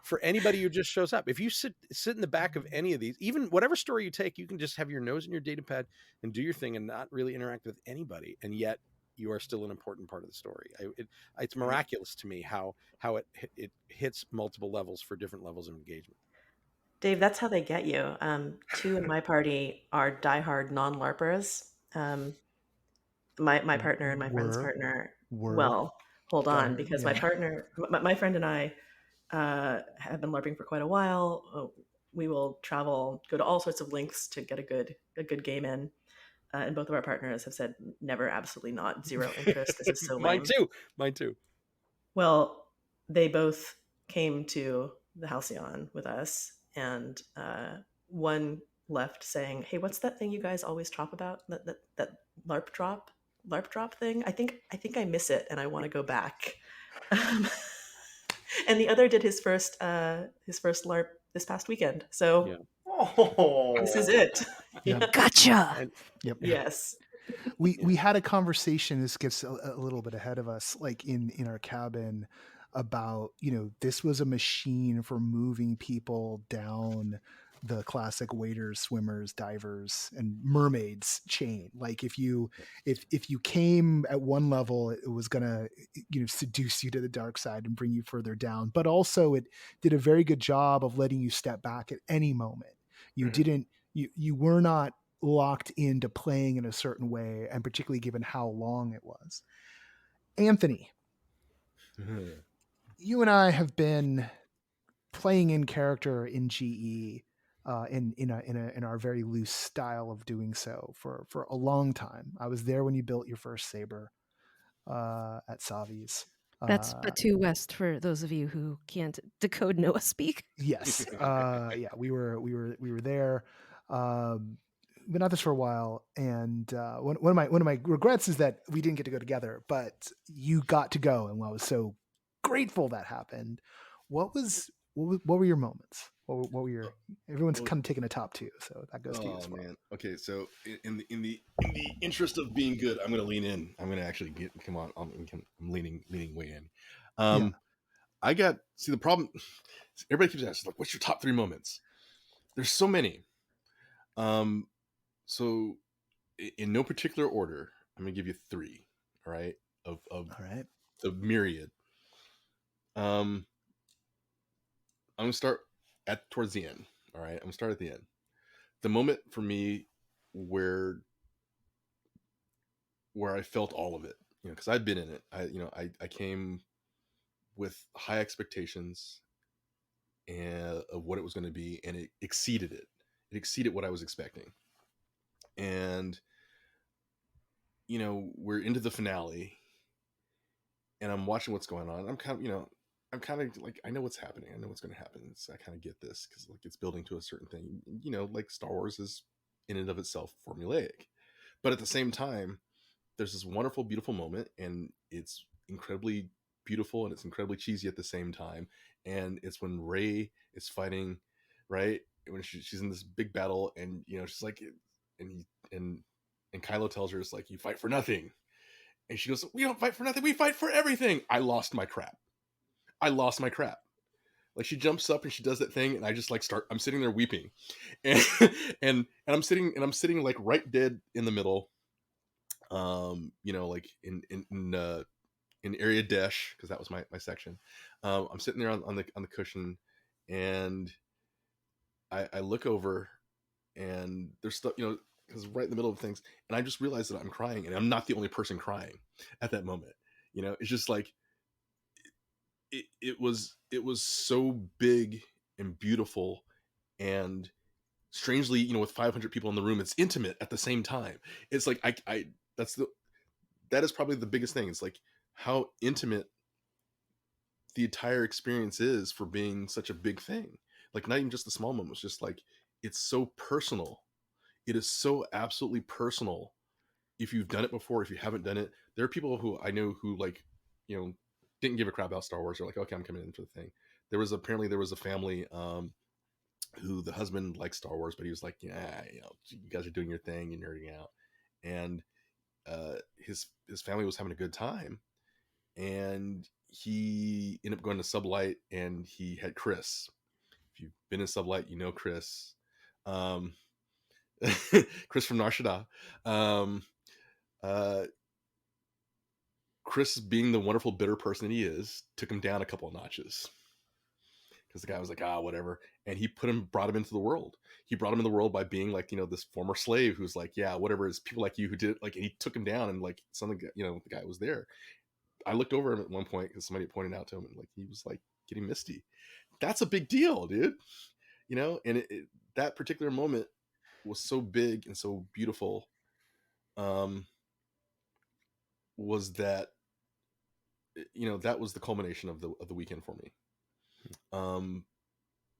for anybody who just shows up. If you sit in the back of any of these, even whatever story you take, you can just have your nose in your data pad and do your thing and not really interact with anybody, and yet you are still an important part of the story. It's miraculous to me how it hits multiple levels for different levels of engagement. Dave, that's how they get you. Two in my party are diehard non-LARPers. My partner and my friend's partner. Well, hold on, because my partner, my friend and I have been LARPing for quite a while. We will travel, go to all sorts of lengths to get a good game in. And both of our partners have said, never, absolutely not, zero interest. This is so lame. Mine too. Well, they both came to the Halcyon with us, and one left saying, "Hey, what's that thing you guys always talk about? That LARP drop thing? I think I miss it, and I want to go back." And the other did his first LARP this past weekend. So this is it. Gotcha. Yep. Yes. We had a conversation. This gets a little bit ahead of us, like in our cabin, about, this was a machine for moving people down the classic waders, swimmers, divers, and mermaids chain. Like if you came at one level, it was gonna seduce you to the dark side and bring you further down. But also, it did a very good job of letting you step back at any moment. You didn't. You were not locked into playing in a certain way, and particularly given how long it was. Anthony, you and I have been playing in character in GE in our very loose style of doing so for a long time. I was there when you built your first saber at Savi's. That's Batu West for those of you who can't decode Noah speak. Yes. Yeah, we were there. Been at this for a while, and one of my regrets is that we didn't get to go together, but you got to go, and I was so grateful that happened. What were your moments? What were your? Everyone's kind of taking a top two, so that goes to you as well. Man. Okay, so in the interest of being good, I'm going to lean in. I'm going to actually come on. I'm leaning way in. I got the problem. Everybody keeps asking, like, what's your top 3 moments? There's so many. So in no particular order, I'm going to give you 3. All right, of all right, the myriad. I'm going to start towards the end. All right, I'm going to start at the end. The moment for me where I felt all of it, because I'd been in it. I came with high expectations and of what it was going to be, and it exceeded it. It exceeded what I was expecting. And we're into the finale, and I'm watching what's going on. I'm kind of like, I know what's happening. I know what's going to happen. I kind of get this because it's building to a certain thing. Like Star Wars is in and of itself formulaic, but at the same time, there's this wonderful, beautiful moment, and it's incredibly beautiful and it's incredibly cheesy at the same time. And it's when Rey is fighting, right? When she's in this big battle, and she's like, and Kylo tells her, it's like, you fight for nothing. And she goes, we don't fight for nothing, we fight for everything. I lost my crap. Like, she jumps up and she does that thing, and I just I'm sitting there weeping, and I'm sitting like right dead in the middle, like in area dash, because that was my section. I'm sitting there on the cushion, and I look over, and there's stuff, because right in the middle of things, and I just realized that I'm crying, and I'm not the only person crying at that moment. It's just like, it was so big and beautiful, and strangely, with 500 people in the room, it's intimate at the same time. It's like, that is probably the biggest thing. It's like how intimate the entire experience is for being such a big thing. Like, not even just the small moments, just like, it's so personal. It is so absolutely personal. If you've done it before, if you haven't done it, there are people who I know who, like, didn't give a crap about Star Wars. They're like, okay, I'm coming in for the thing. There was a family who the husband liked Star Wars, but he was like, yeah, you guys are doing your thing and nerding out. And his family was having a good time, and he ended up going to Sublight, and he had Chris. If you've been in Sublight, Chris. Chris from Narshada. Chris, being the wonderful bitter person he is, took him down a couple of notches. Because the guy was like, whatever. And he brought him into the world. He brought him in the world by being like, this former slave who's like, yeah, whatever. It's people like you who did it. Like, and he took him down, and like something, the guy was there. I looked over him at one point because somebody pointed out to him, and like he was like getting misty. That's a big deal, dude. And that particular moment was so big and so beautiful. Was that, that was the culmination of the weekend for me. And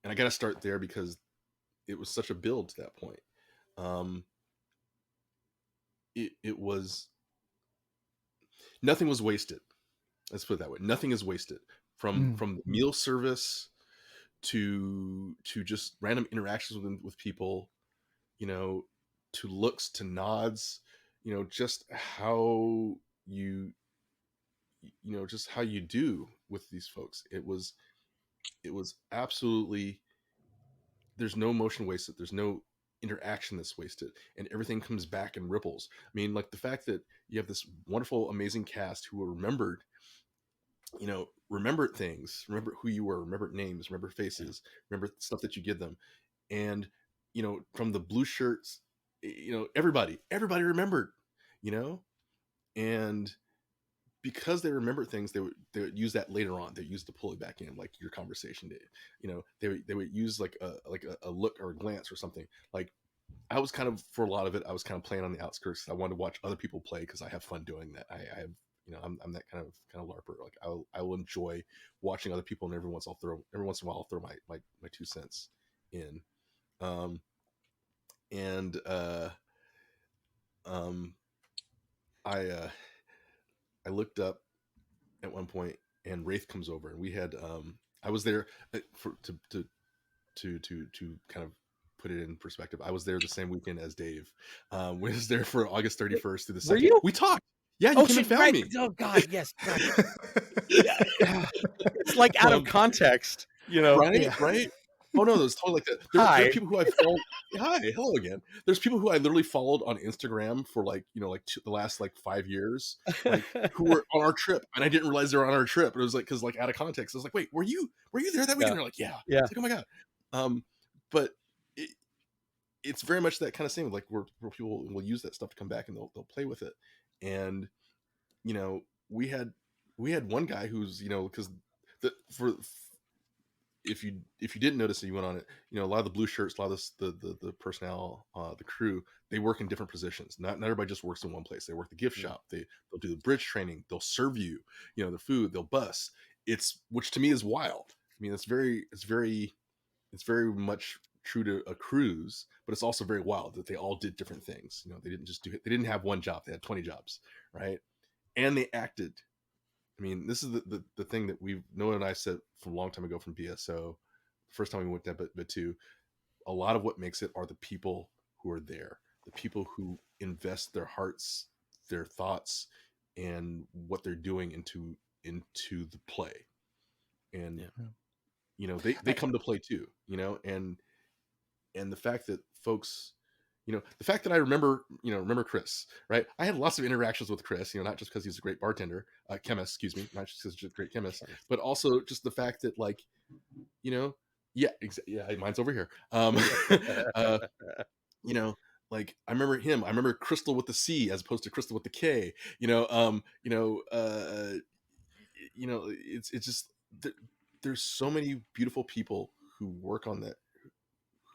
I got to start there because it was such a build to that point. It was, nothing was wasted. Let's put it that way. Nothing is wasted from meal service to just random interactions with people, to looks, to nods, just how just how you do with these folks. It was absolutely, there's no emotion wasted. There's no interaction that's wasted, and everything comes back and ripples. I mean, like the fact that you have this wonderful, amazing cast who were remembered things, remember who you were, remember names, remember faces, remember stuff that you give them. And, from the blue shirts, everybody remembered, and because they remember things, they would use that later on. They used to pull it back in, like your conversation did. They would use like a look or a glance or something. Like I was kind of, for a lot of it, I was kind of playing on the outskirts. I wanted to watch other people play because I have fun doing that. I have, I'm that kind of LARPer. Like I will enjoy watching other people, and every once in a while I'll throw my 2 cents in. I looked up at one point, and Wraith comes over, and we had I was there to kind of put it in perspective. I was there the same weekend as Dave. We was there for August 31st through the 2nd. Were you? We talked. Yeah, you came and found me. Oh God, yes. Yeah. It's like out of context, Right? Oh no, there's totally like that. There are people who I followed. Hi, hello again. There's people who I literally followed on Instagram for like the last 5 years, like who were on our trip, and I didn't realize they were on our trip. It was like, because out of context, I was like, wait, were you there that weekend? And they're like, yeah. It's like, oh my God. But it's very much that kind of thing, like where people will use that stuff to come back and they'll play with it. And we had one guy who's because if you didn't notice it, you went on it. A lot of the blue shirts, a lot of the personnel, the crew, they work in different positions. Not everybody just works in one place. They work the gift shop. They'll do the bridge training. They'll serve you, the food. They'll bus. Which to me is wild. I mean, it's very much true to a cruise, but it's also very wild that they all did different things. They didn't just do it. They didn't have one job. They had 20 jobs, right? And they acted. I mean, this is the thing that Noah and I said from a long time ago from BSO, first time we went there, but two, a lot of what makes it are the people who are there, the people who invest their hearts, their thoughts, and what they're doing into the play. And, they come to play too, and the fact that folks, the fact that I remember Chris, right? I had lots of interactions with Chris, not just because he's a great bartender, chemist, excuse me, not just because he's a great chemist, but also just the fact that mine's over here. Like I remember him. I remember Crystal with the C as opposed to Crystal with the K. It's just there's so many beautiful people who work on that.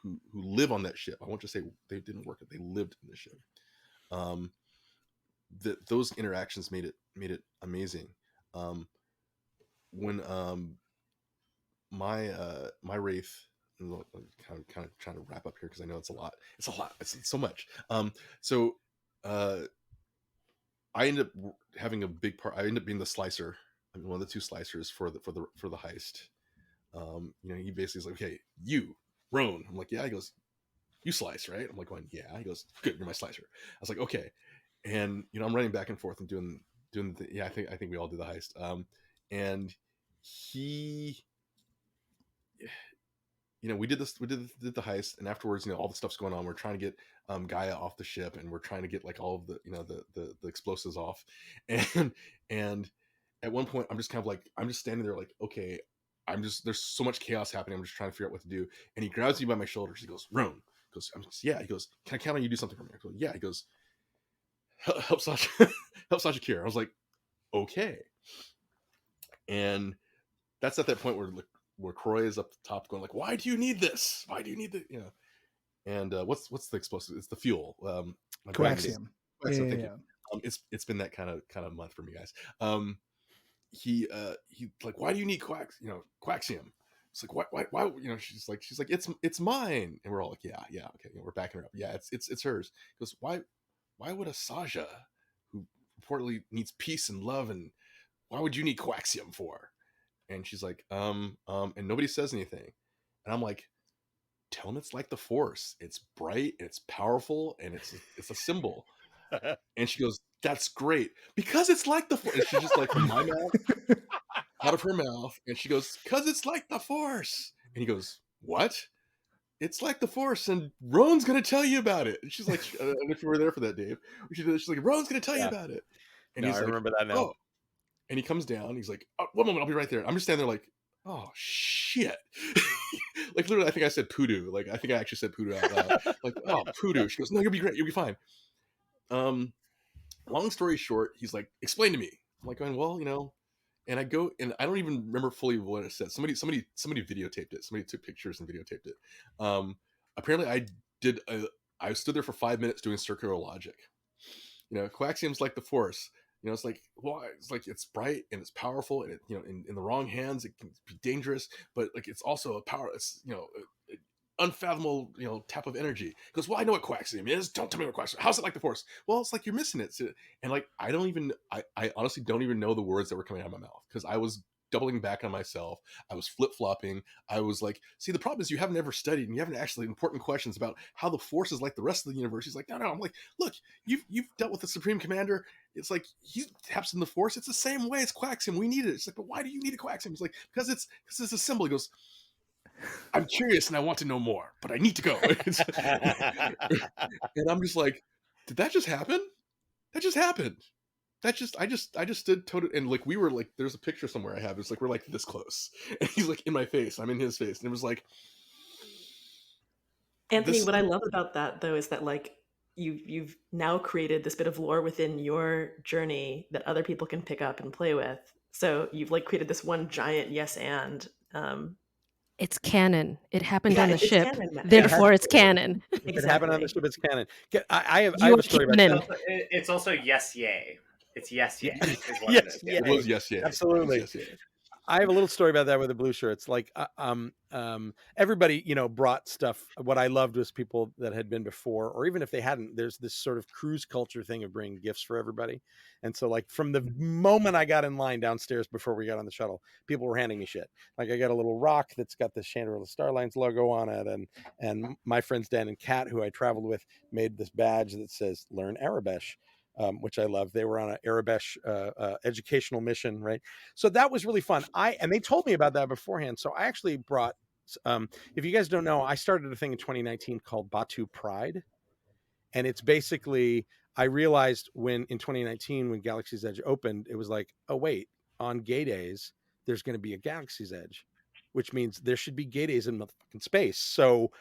Who live on that ship. I won't just say they didn't work it; they lived in the ship. Those interactions made it amazing. When my Wraith, kind of trying to wrap up here because I know it's a lot. It's so much. So I ended up having a big part. I ended up being the slicer. I mean, one of the two slicers for the heist. He basically is like, okay, you. Roan. I'm like, yeah. He goes, you slice, right? I'm like, going, yeah. He goes, good, you're my slicer. I was like, okay. And I'm running back and forth and doing the yeah. I think we all do the heist. And he we did the heist, and afterwards, all the stuff's going on. We're trying to get Gaia off the ship, and we're trying to get like all of the the explosives off, and at one point, I'm just kind of like, I'm just standing there like, okay, there's so much chaos happening. I'm just trying to figure out what to do. And he grabs me by my shoulders. He goes, Roan. He goes, yeah. He goes, can I count on you to do something for me? I go, yeah. He goes, help Sasha, help Sasha cure. I was like, okay. And that's at that point where Croy is up the top going like, why do you need this? Why do you need the, and what's the explosive? It's the fuel. Coaxium. Thank you. It's been that kind of month for me, guys. He like, why do you need coaxium? It's like, why she's like it's mine, and we're all like, yeah, okay, we're backing her up. Yeah, it's hers. He goes, why would a Saja, who reportedly needs peace and love, and why would you need coaxium for? And she's like, and nobody says anything, and I'm like, tell him it's like the Force. It's bright, and it's powerful, and it's a symbol. And she goes, that's great, because it's like the Force. And she's just like, from my mouth, out of her mouth, and she goes, because it's like the Force. And he goes, what? It's like the Force, and Roan's gonna tell you about it. And she's like, I don't know if you were there for that, Dave. She's like, Roan's gonna tell you about it. And No, he's I like, remember that now. oh. And he comes down. He's like, oh, one moment, I'll be right there. I'm just standing there like, oh shit. Like literally, I think I said poodoo. Like I think I actually said poodoo out loud. Like, oh, poodoo. She goes, no, you'll be great. You'll be fine. Long story short, he's like, explain to me. I'm like going, well, and I go, and I don't even remember fully what it said. Somebody videotaped it. Somebody took pictures and videotaped it. Apparently I stood there for 5 minutes doing circular logic. Coaxium's like the Force. It's like, well, it's like, it's bright and it's powerful, and it, in the wrong hands, it can be dangerous, but like, it's also a power, it's, unfathomable, tap of energy. He goes, well, I know what coaxium is. Don't tell me what coaxium. How's it like the Force? Well, it's like you're missing it. And like, I honestly don't even know the words that were coming out of my mouth, because I was doubling back on myself. I was flip-flopping. I was like, see, the problem is you haven't ever studied, and you haven't actually important questions about how the Force is like the rest of the universe. He's like, no. I'm like, look, you've dealt with the Supreme Commander. It's like, he taps in the Force. It's the same way. It's coaxium. We need it. It's like, but why do you need a coaxium? It's like, because it's a symbol. He goes, I'm curious and I want to know more, but I need to go. And I'm just like, did that just happen? That just happened. I just stood total, and like, we were like, there's a picture somewhere I have. It's like, we're like this close, and he's like in my face, I'm in his face, and it was like, Anthony, what I love about that though is that like you've now created this bit of lore within your journey that other people can pick up and play with. So you've like created this one giant yes and. It's canon. It happened on the it's ship. canon now. Therefore, it's canon. If it happened on the ship, it's canon. I have You a story about canon. that. It's also yes, yay. It's yes, yay. Is what Yes, it is. it was yes, yeah, absolutely. Yes, yeah. I have a little story about that with the blue shirts. Like, everybody, brought stuff. What I loved was people that had been before, or even if they hadn't, there's this sort of cruise culture thing of bringing gifts for everybody. And so like, from the moment I got in line downstairs before we got on the shuttle, people were handing me shit. Like, I got a little rock that's got the Chandler Starlines logo on it. And my friends Dan and Kat, who I traveled with, made this badge that says "Learn Arabesh." Which I love. They were on an Arabesh educational mission, right? So that was really fun. And they told me about that beforehand. So I actually brought, if you guys don't know, I started a thing in 2019 called Batu Pride. And it's basically, I realized in 2019, when Galaxy's Edge opened, it was like, oh, wait, on gay days, there's going to be a Galaxy's Edge, which means there should be gay days in fucking space. So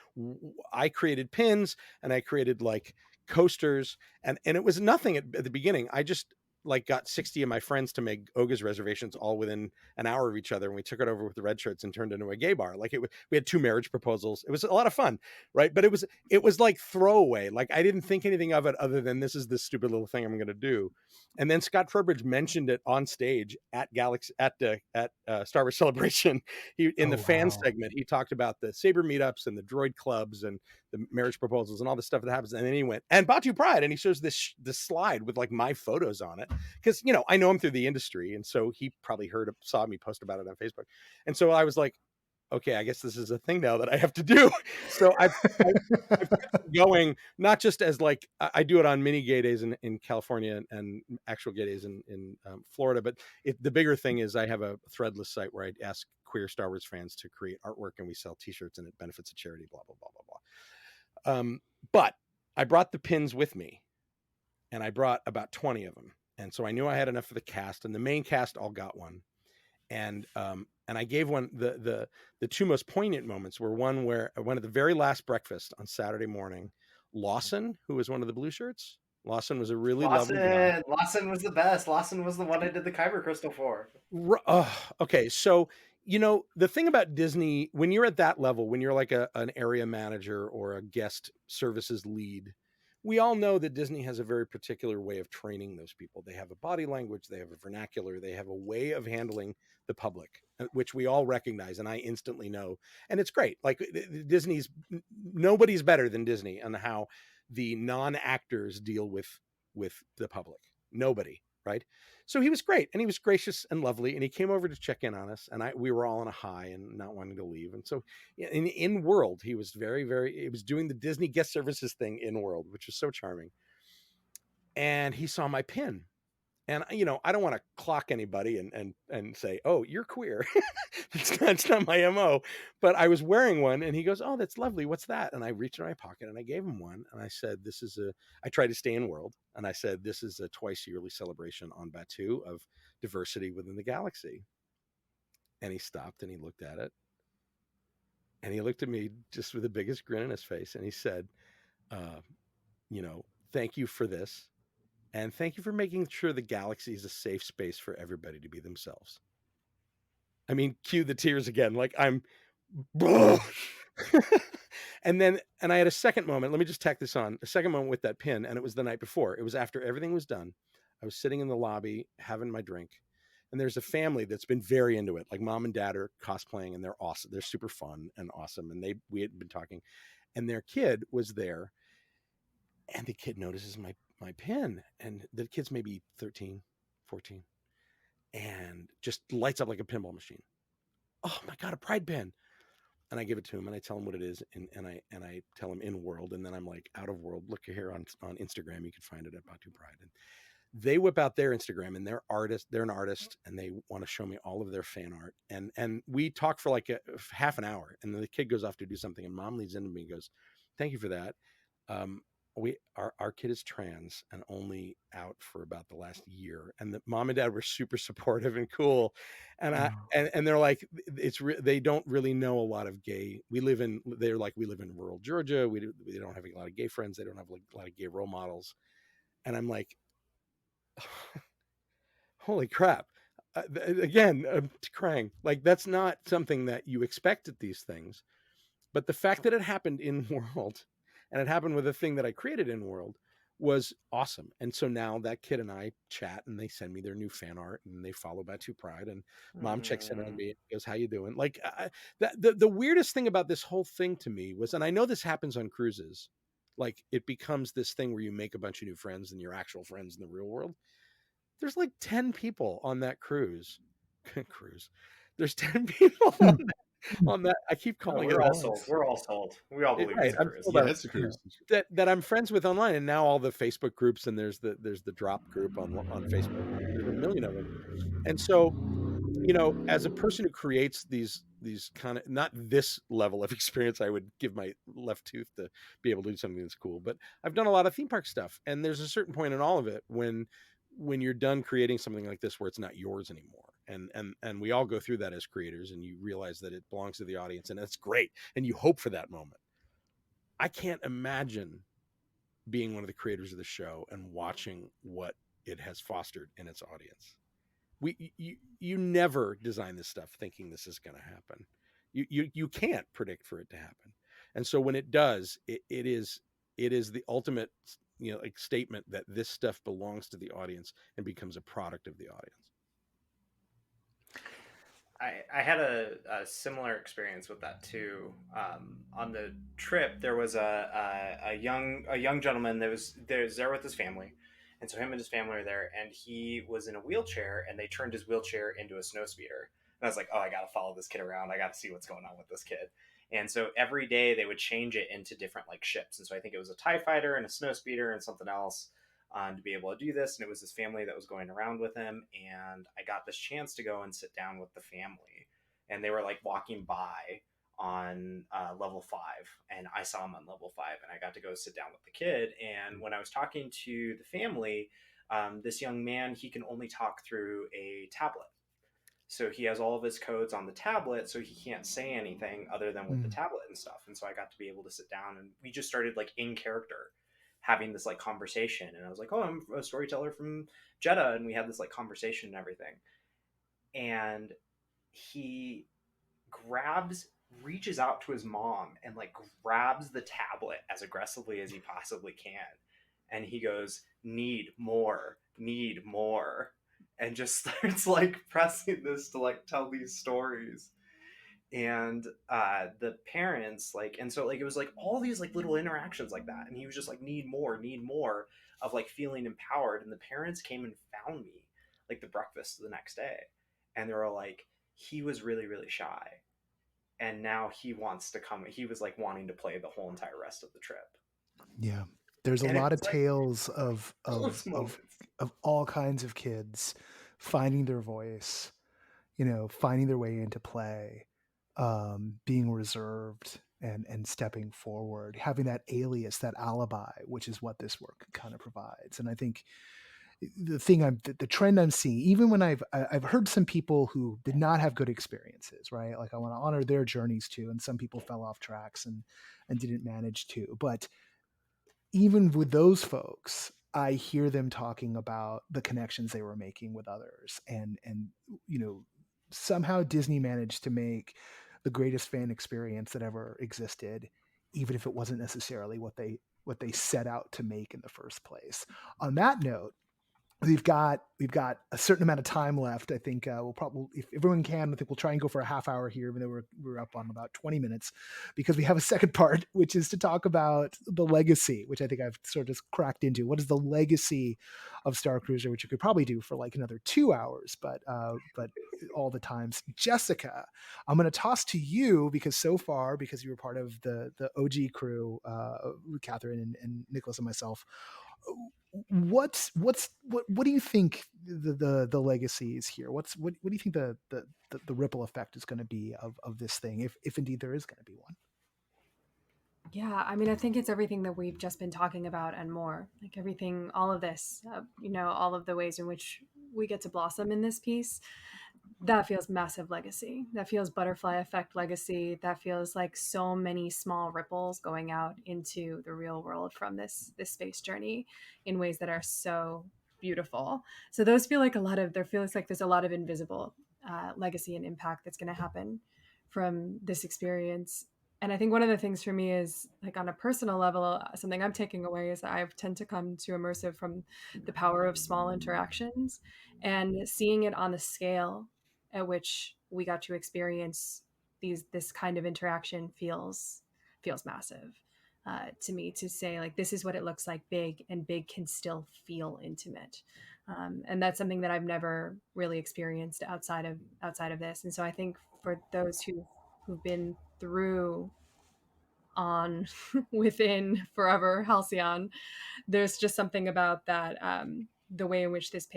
I created pins, and I created like coasters, and it was nothing at the beginning. I just like got 60 of my friends to make Oga's reservations all within an hour of each other, and we took it over with the red shirts and turned it into a gay bar. Like, we had 2 marriage proposals. It was a lot of fun, right? But it was like throwaway. Like, I didn't think anything of it other than, this is this stupid little thing I'm going to do. And then Scott Trowbridge mentioned it on stage at Star Wars Celebration. In the fan segment, he talked about the Saber meetups and the droid clubs and the marriage proposals and all the stuff that happens. And then he went, and Batu Pride, and he shows this slide with like my photos on it, because I know him through the industry, and so he probably saw me post about it on Facebook. And so I was like, okay, I guess this is a thing now that I have to do. So I've kept it going, not just as like I do it on mini gay days in California and actual gay days in Florida, but the bigger thing is I have a threadless site where I ask queer Star Wars fans to create artwork and we sell T-shirts and it benefits a charity. Blah blah blah blah blah. But I brought the pins with me, and I brought about 20 of them, and so I knew I had enough for the cast, and the main cast all got one. And I gave one the two most poignant moments were one at the very last breakfast on Saturday morning, Lawson, who was one of the blue shirts. Lawson was a really lovely guy. Lawson was the best. Lawson was the one I did the Kyber crystal for. Okay, so the thing about Disney, when you're at that level, when you're like an area manager or a guest services lead, we all know that Disney has a very particular way of training those people. They have a body language, they have a vernacular, they have a way of handling the public, which we all recognize, and I instantly know. And it's great. Like nobody's better than Disney on how the non-actors deal with the public. Nobody, right? So he was great, and he was gracious and lovely, and he came over to check in on us, and we were all on a high and not wanting to leave. And so in world, he was he was doing the Disney guest services thing in world, which was so charming. And he saw my pin. And, I don't want to clock anybody and say, oh, you're queer. That's not my MO. But I was wearing one, and he goes, oh, that's lovely. What's that? And I reached in my pocket, and I gave him one. And I said, I tried to stay in world. And I said, this is a twice yearly celebration on Batuu of diversity within the galaxy. And he stopped, and he looked at it. And he looked at me just with the biggest grin on his face. And he said, thank you for this. And thank you for making sure the galaxy is a safe space for everybody to be themselves. I mean, cue the tears again. Like I'm, and I had a second moment. Let me just tack this on. A second moment with that pin, and it was the night before. It was after everything was done. I was sitting in the lobby having my drink, and there's a family that's been very into it. Like mom and dad are cosplaying, and they're awesome. They're super fun and awesome. And we had been talking, and their kid was there, and the kid notices my pin, and the kid's maybe 13, 14, and just lights up like a pinball machine. Oh my God, a pride pin. And I give it to him, and I tell him what it is, and I tell him in world, and then I'm like, out of world, look here on Instagram, you can find it at Batuu Pride. And they whip out their Instagram, and they're an artist, and they want to show me all of their fan art. And we talk for like half an hour, and then the kid goes off to do something, and mom leads into me and goes, thank you for that. Our kid is trans and only out for about the last year, and the mom and dad were super supportive and cool. And and they're like, they don't really know a lot of gay. We live in rural Georgia. We don't have a lot of gay friends. They don't have a lot of gay role models. And I'm like, holy crap. Again, I'm crying. Like, that's not something that you expect at these things. But the fact that it happened in world, and it happened with a thing that I created in world, was awesome. And so now that kid and I chat, and they send me their new fan art, and they follow Batuu Pride, and mom checks in on me and goes, how you doing? Like the weirdest thing about this whole thing to me was, and I know this happens on cruises, like it becomes this thing where you make a bunch of new friends and your actual friends in the real world. There's like 10 people on that cruise. There's 10 people on that. I keep calling it. We're all sold. We all believe it's a cruise. That I'm friends with online, and now all the Facebook groups, and there's the drop group on Facebook. There's a million of them, and so as a person who creates these kind of, not this level of experience, I would give my left tooth to be able to do something that's cool. But I've done a lot of theme park stuff, and there's a certain point in all of it when you're done creating something like this where it's not yours anymore. And we all go through that as creators, and you realize that it belongs to the audience, and that's great. And you hope for that moment. I can't imagine being one of the creators of the show and watching what it has fostered in its audience. You never design this stuff thinking this is going to happen. You can't predict for it to happen. And so when it does, it is the ultimate, statement that this stuff belongs to the audience and becomes a product of the audience. I had a similar experience with that too. On the trip, there was a young gentleman that was there with his family, and so him and his family were there, and he was in a wheelchair, and they turned his wheelchair into a snowspeeder. I was like, oh, I got to follow this kid around. I got to see what's going on with this kid. And so every day they would change it into different like ships. And so I think it was a TIE fighter and a snowspeeder and something else to be able to do this. And it was this family that was going around with him. And I got this chance to go and sit down with the family. And they were like walking by on level 5. And I saw him on level 5. And I got to go sit down with the kid. And when I was talking to the family, this young man, he can only talk through a tablet. So he has all of his codes on the tablet, so he can't say anything other than with the tablet and stuff. And so I got to be able to sit down, and we just started like in character having this like conversation. And I was like, oh, I'm a storyteller from Jeddah. And we had this like conversation and everything. And he reaches out to his mom and like grabs the tablet as aggressively as he possibly can. And he goes, need more, and just starts like pressing this to like tell these stories. And the parents like, and so like it was like all these like little interactions like that, and he was just like need more of like feeling empowered. And the parents came and found me like the breakfast the next day, and they were like, he was really shy, and now he wants to come. He was like wanting to play the whole entire rest of the trip. Yeah. There's a And lot of it's like tales of those moments. all kinds of kids finding their voice, you know, finding their way into play, being reserved and stepping forward, having that alias, that alibi, which is what this work kind of provides. And I think the trend I'm seeing, even when I've heard some people who did not have good experiences, right? Like I want to honor their journeys too, and some people fell off tracks and didn't manage to, but even with those folks, I hear them talking about the connections they were making with others, and you know, somehow Disney managed to make the greatest fan experience that ever existed, even if it wasn't necessarily what they set out to make in the first place. On that note, we've got a certain amount of time left. I think we'll probably, if everyone can, I think we'll try and go for a half hour here, even though we're up on about 20 minutes, because we have a second part, which is to talk about the legacy, which I think I've sort of cracked into. What is the legacy of Starcruiser, which you could probably do for like another 2 hours, but all the times. Jessica, I'm going to toss to you because you were part of the OG crew, Kathryn and Nicholas and myself. What do you think the legacy is here? What do you think the ripple effect is going to be of this thing, if indeed there is going to be one? Yeah, I mean, I think it's everything that we've just been talking about and more. Like everything, all of this, all of the ways in which we get to blossom in this piece. That feels massive legacy. That feels butterfly effect legacy. That feels like so many small ripples going out into the real world from this space journey in ways that are so beautiful. So those feel like there feels like there's a lot of invisible legacy and impact that's going to happen from this experience. And I think one of the things for me is like on a personal level, something I'm taking away is that I tend to come to immersive from the power of small interactions, and seeing it on the scale at which we got to experience this kind of interaction feels massive to me, to say like this is what it looks like big, and big can still feel intimate, and that's something that I've never really experienced outside of this. And so I think for those who've been through on within forever Halcyon, there's just something about that, the way in which this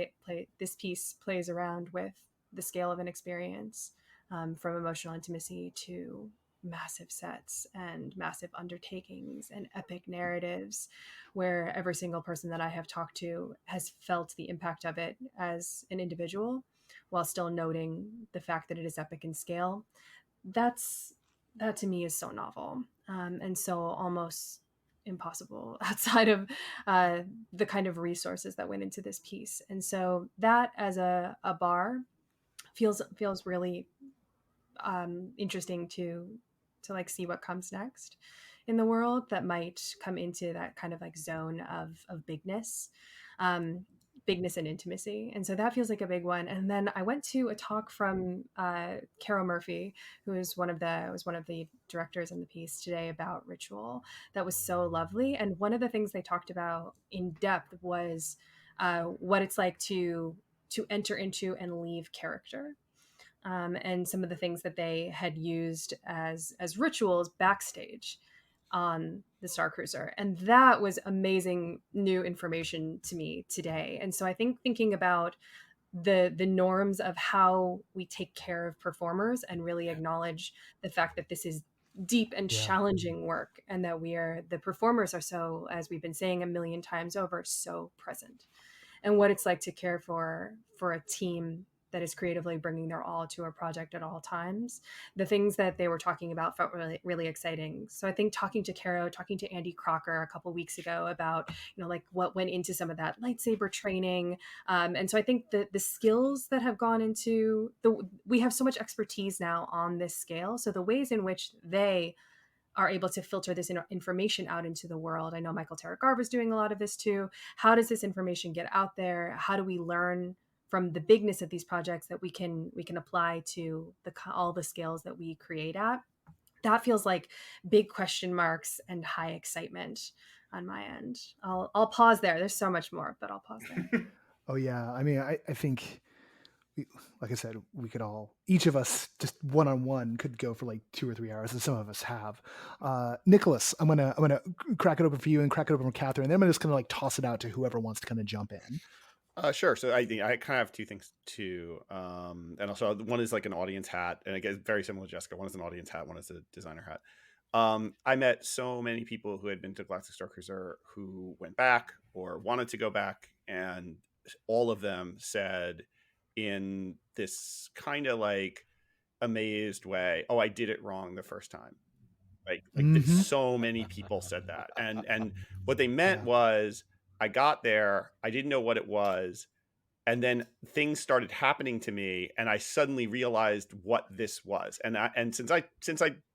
piece plays around with the scale of an experience, from emotional intimacy to massive sets and massive undertakings and epic narratives, where every single person that I have talked to has felt the impact of it as an individual, while still noting the fact that it is epic in scale. That to me is so novel, and so almost impossible outside of the kind of resources that went into this piece. And so that as a bar feels really interesting to like see what comes next in the world that might come into that kind of like zone of bigness, bigness and intimacy. And so that feels like a big one. And then I went to a talk from Carol Murphy, who is one of the directors in the piece today, about ritual. That was so lovely. And one of the things they talked about in depth was what it's like to enter into and leave character. and some of the things that they had used as rituals backstage on the Starcruiser. And that was amazing new information to me today. And so I think thinking about the norms of how we take care of performers and really acknowledge the fact that this is deep and Yeah. challenging work, and that the performers are so, as we've been saying a million times over, so present, and what it's like to care for a team that is creatively bringing their all to a project at all times. The things that they were talking about felt really, really exciting. So I think talking to Caro, talking to Andy Crocker a couple weeks ago about, like what went into some of that lightsaber training. And so I think that the skills that have gone into we have so much expertise now on this scale. So the ways in which they are able to filter this information out into the world. I know Michael Terragarva is doing a lot of this too. How does this information get out there? How do we learn from the bigness of these projects that we can apply to all the scales that we create at? That feels like big question marks and high excitement on my end. I'll pause there. There's so much more, but I'll pause there. Oh yeah. I mean, I think, like I said, we could all, each of us, just one-on-one, could go for like 2 or 3 hours, and some of us have. Nicholas, I'm gonna crack it open for you and crack it open for Kathryn, and then I'm just gonna like toss it out to whoever wants to kind of jump in. Sure. So I think I kind of have two things too. And also one is like an audience hat, and I guess very similar to Jessica. One is an audience hat, one is a designer hat. I met so many people who had been to Galactic Starcruiser who went back or wanted to go back, and all of them said in this kind of like amazed way, "Oh, I did it wrong the first time." So many people said that, and what they meant was, I got there, I didn't know what it was, and then things started happening to me, and I suddenly realized what this was. And since I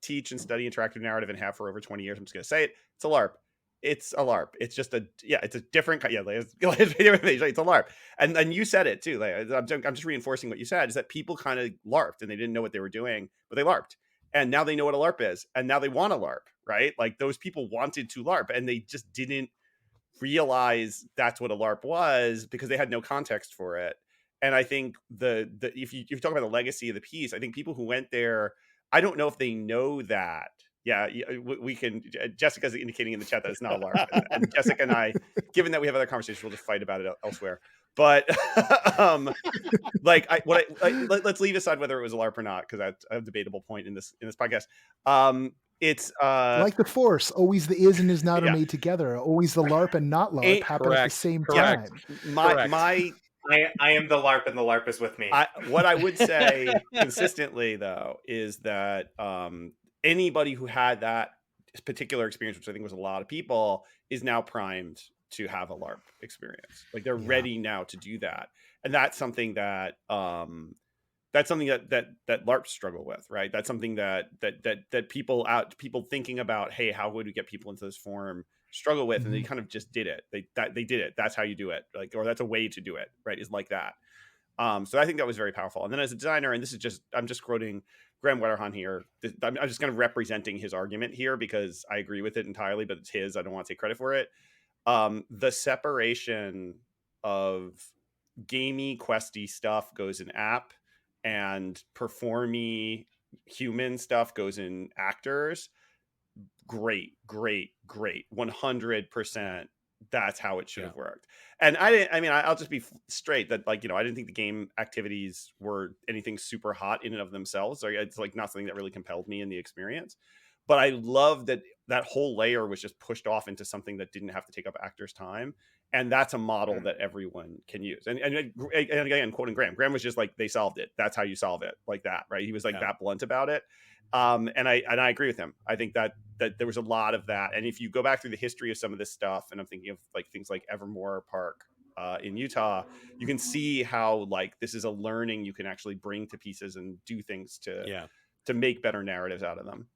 teach and study interactive narrative and have for over 20 years, I'm just gonna say it. It's a LARP. It's a LARP. It's just it's a different kind. Yeah, it's a LARP. And you said it too. Like, I'm just reinforcing what you said, is that people kind of LARPed and they didn't know what they were doing, but they LARPed. And now they know what a LARP is, and now they want to LARP, right? Like those people wanted to LARP, and they just didn't realize that's what a LARP was because they had no context for it. And I think if you talk about the legacy of the piece, I think people who went there, I don't know if they know that. Yeah, we can. Jessica's indicating in the chat that it's not a LARP, and Jessica and I, given that we have other conversations, we'll just fight about it elsewhere. But let's leave aside whether it was a LARP or not, because that's a debatable point in this podcast. It's like the Force, always the is and is not are made together. Always the LARP and not LARP happen at the same time. I am the LARP, and the LARP is with me. What I would say consistently, though, is that anybody who had that particular experience, which I think was a lot of people, is now primed to have a LARP experience. Like they're ready now to do that, and that's something that that LARPs struggle with, right? That's something that people thinking about, hey, how would we get people into this form, struggle with, and they kind of just did it. They did it. That's how you do it, like, or that's a way to do it, right? Is like that. So I think that was very powerful. And then as a designer, and I'm just quoting Graham Wetterhahn here. I'm just kind of representing his argument here because I agree with it entirely, but it's his. I don't want to take credit for it. The separation of gamey, questy stuff goes in app, and performy human stuff goes in actors. Great. 100%. That's how it should have worked. And I'll just be straight that, like, I didn't think the game activities were anything super hot in and of themselves. So it's like not something that really compelled me in the experience. But I love that whole layer was just pushed off into something that didn't have to take up actors' time. And that's a model that everyone can use. And again, quoting Graham was just like, they solved it. That's how you solve it, like that, right? He was like that blunt about it. And I agree with him. I think that there was a lot of that. And if you go back through the history of some of this stuff, and I'm thinking of like things like Evermore Park in Utah, you can see how like this is a learning you can actually bring to pieces and do things to make better narratives out of them.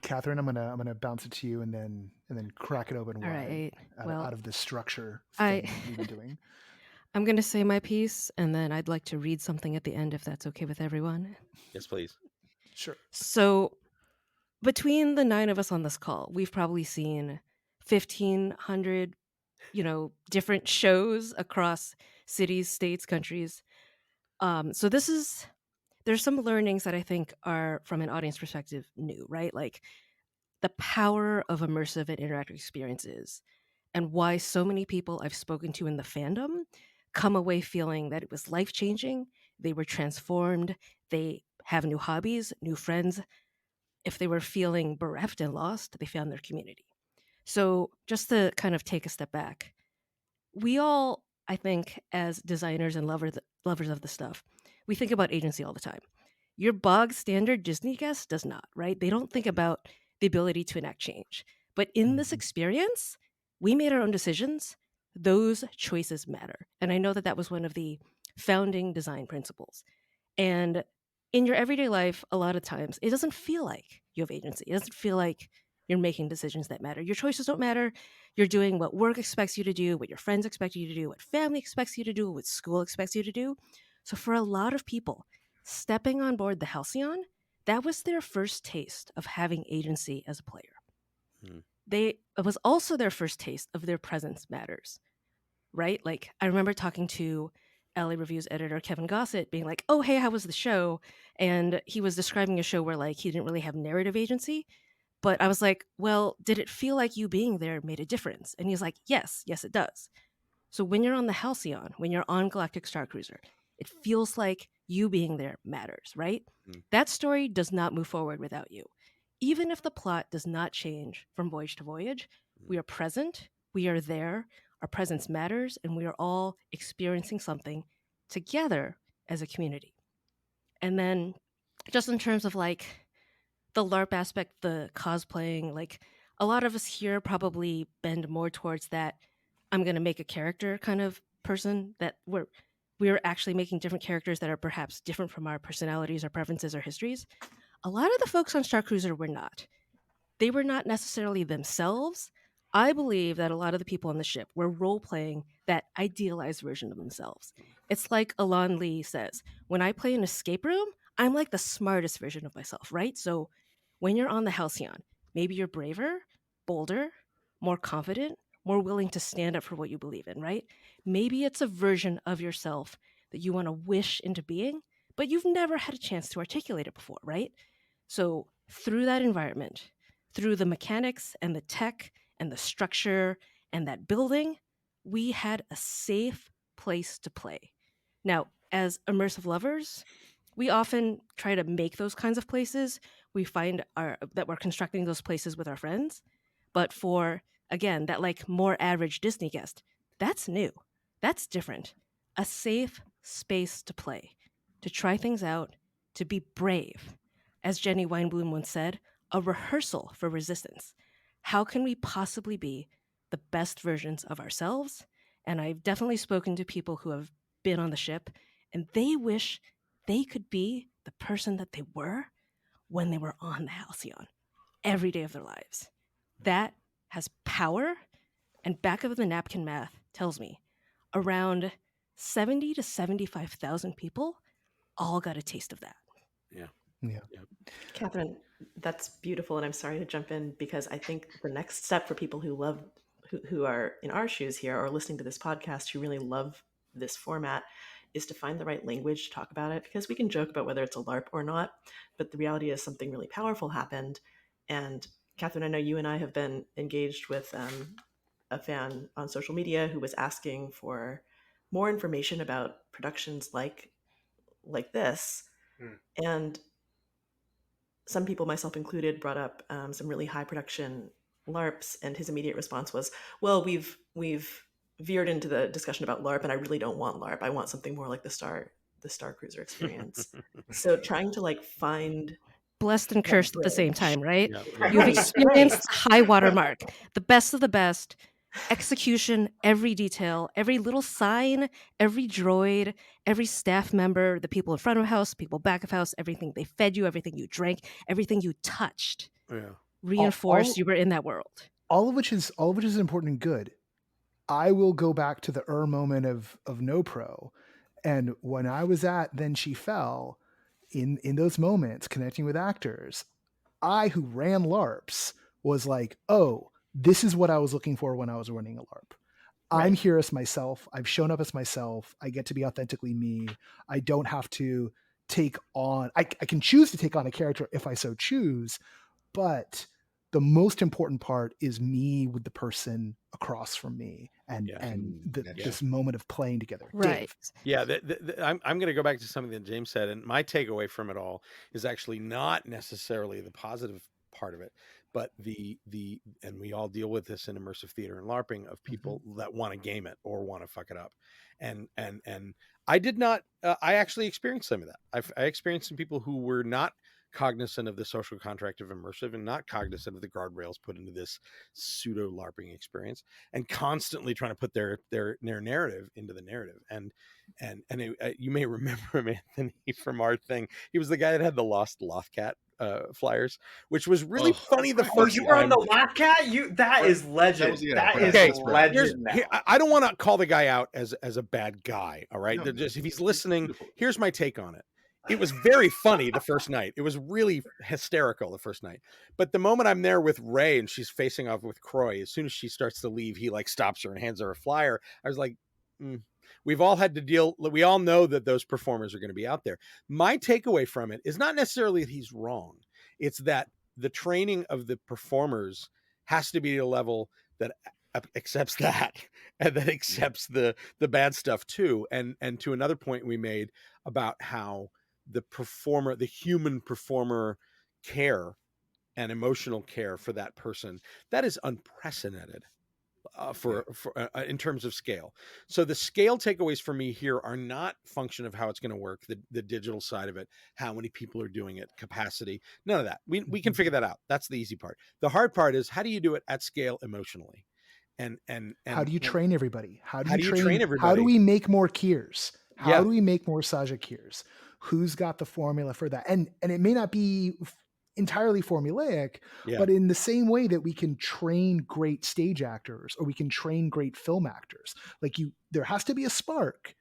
Kathryn, I'm gonna bounce it to you and then crack it open wide out of this structure thing we've been doing. I'm going to say my piece, and then I'd like to read something at the end, if that's okay with everyone. Yes, please. Sure. So between the 9 of us on this call, we've probably seen 1,500, different shows across cities, states, countries. So there's some learnings that I think are, from an audience perspective, new, right? Like the power of immersive and interactive experiences, and why so many people I've spoken to in the fandom come away feeling that it was life changing. They were transformed. They have new hobbies, new friends. If they were feeling bereft and lost, they found their community. So, just to kind of take a step back, we all, I think, as designers and lovers of the stuff, we think about agency all the time. Your bog standard Disney guest does not, right? They don't think about the ability to enact change. But in this experience, we made our own decisions. Those choices matter. And I know that that was one of the founding design principles. And in your everyday life, a lot of times, it doesn't feel like you have agency. It doesn't feel like you're making decisions that matter. Your choices don't matter. You're doing what work expects you to do, what your friends expect you to do, what family expects you to do, what school expects you to do. So for a lot of people, stepping on board the Halcyon, that was their first taste of having agency as a player. Hmm. It was also their first taste of their presence matters, right? Like I remember talking to LA Review's editor Kevin Gossett being like, "Oh, hey, how was the show?" And he was describing a show where like he didn't really have narrative agency. But I was like, "Well, did it feel like you being there made a difference?" And he's like, "Yes, yes, it does." So when you're on the Halcyon, when you're on Galactic Starcruiser, it feels like you being there matters, right? Mm. That story does not move forward without you. Even if the plot does not change from voyage to voyage, we are present, we are there, our presence matters, and we are all experiencing something together as a community. And then just in terms of like the LARP aspect, the cosplaying, like a lot of us here probably bend more towards that I'm going to make a character kind of person, that we're actually making different characters that are perhaps different from our personalities or preferences or histories. A lot of the folks on Star Cruiser were not. They were not necessarily themselves. I believe that a lot of the people on the ship were role playing that idealized version of themselves. It's like Alon Lee says, when I play an escape room, I'm like the smartest version of myself, right? So when you're on the Halcyon, maybe you're braver, bolder, more confident, more willing to stand up for what you believe in, right? Maybe it's a version of yourself that you want to wish into being, but you've never had a chance to articulate it before, right? So through that environment, through the mechanics and the tech and the structure and that building, we had a safe place to play. Now, as immersive lovers, we often try to make those kinds of places. We find that we're constructing those places with our friends. But for, again, that like more average Disney guest, that's new. That's different. A safe space to play, to try things out, to be brave. As Jenny Weinblum once said, a rehearsal for resistance. How can we possibly be the best versions of ourselves? And I've definitely spoken to people who have been on the ship, and they wish they could be the person that they were when they were on the Halcyon every day of their lives. That has power, and back of the napkin math tells me around 70 to 75,000 people all got a taste of that. Yeah. Yeah. Kathryn, that's beautiful, and I'm sorry to jump in because I think the next step for people who are in our shoes here or listening to this podcast who really love this format is to find the right language to talk about it, because we can joke about whether it's a LARP or not, but the reality is something really powerful happened. And Kathryn, I know you and I have been engaged with a fan on social media who was asking for more information about productions like this. And some people, myself included, brought up some really high production LARPs, and his immediate response was, "Well, we've veered into the discussion about LARP, and I really don't want LARP. I want something more like the Star Cruiser experience." So trying to like find Blessed and that cursed at the same bridge. time, right? Yeah. You've Right, experienced right. high watermark, the best of the best, execution, every detail, every little sign, every droid, every staff member, the people in front of house, people back of house, everything they fed you, everything you drank, everything you touched, Yeah. reinforced you were in that world. All of which is important and good. I will go back to the moment of NoPro, and when I was at Then She Fell, in those moments connecting with actors, I, who ran LARPs, was like, oh, this is what I was looking for when I was running a LARP. I'm here as myself. I've shown up as myself. I get to be authentically me. I don't have to take on, I can choose to take on a character if I so choose, but the most important part is me with the person across from me and this moment of playing together. Right. Dave. Yeah, I'm going to go back to something that James said, and my takeaway from it all is actually not necessarily the positive part of it, but and we all deal with this in immersive theater and LARPing of people that want to game it or want to fuck it up, and I did not. I actually experienced some of that. I experienced some people who were not cognizant of the social contract of immersive and not cognizant of the guardrails put into this pseudo LARPing experience, and constantly trying to put their narrative into the narrative. And you may remember him, Anthony, from our thing. He was the guy that had the Lost Lothcat flyers, which was really funny the first you were on time. the Lothcat? That is legend. That is legend. I don't want to call the guy out as a bad guy. All right. No, just if he's listening, here's my take on it. It was very funny the first night. It was really hysterical the first night. But the moment I'm there with Ray and she's facing off with Croy, as soon as she starts to leave, he like stops her and hands her a flyer. I was like, we've all had to deal. We all know that those performers are going to be out there. My takeaway from it is not necessarily that he's wrong. It's that the training of the performers has to be at a level that accepts that and that accepts the bad stuff too. And to another point we made about how the human performer care and emotional care for that person, that is unprecedented for in terms of scale. So the scale takeaways for me here are not function of how it's going to work, the digital side of it, how many people are doing it, capacity, none of that. We can figure that out. That's the easy part. The hard part is, how do you do it at scale emotionally? And how do you train everybody? How do you train everybody? How do we make more Kiers? How do we make more Saja Kiers? Who's got the formula for that? And it may not be entirely formulaic, but in the same way that we can train great stage actors or we can train great film actors, there has to be a spark,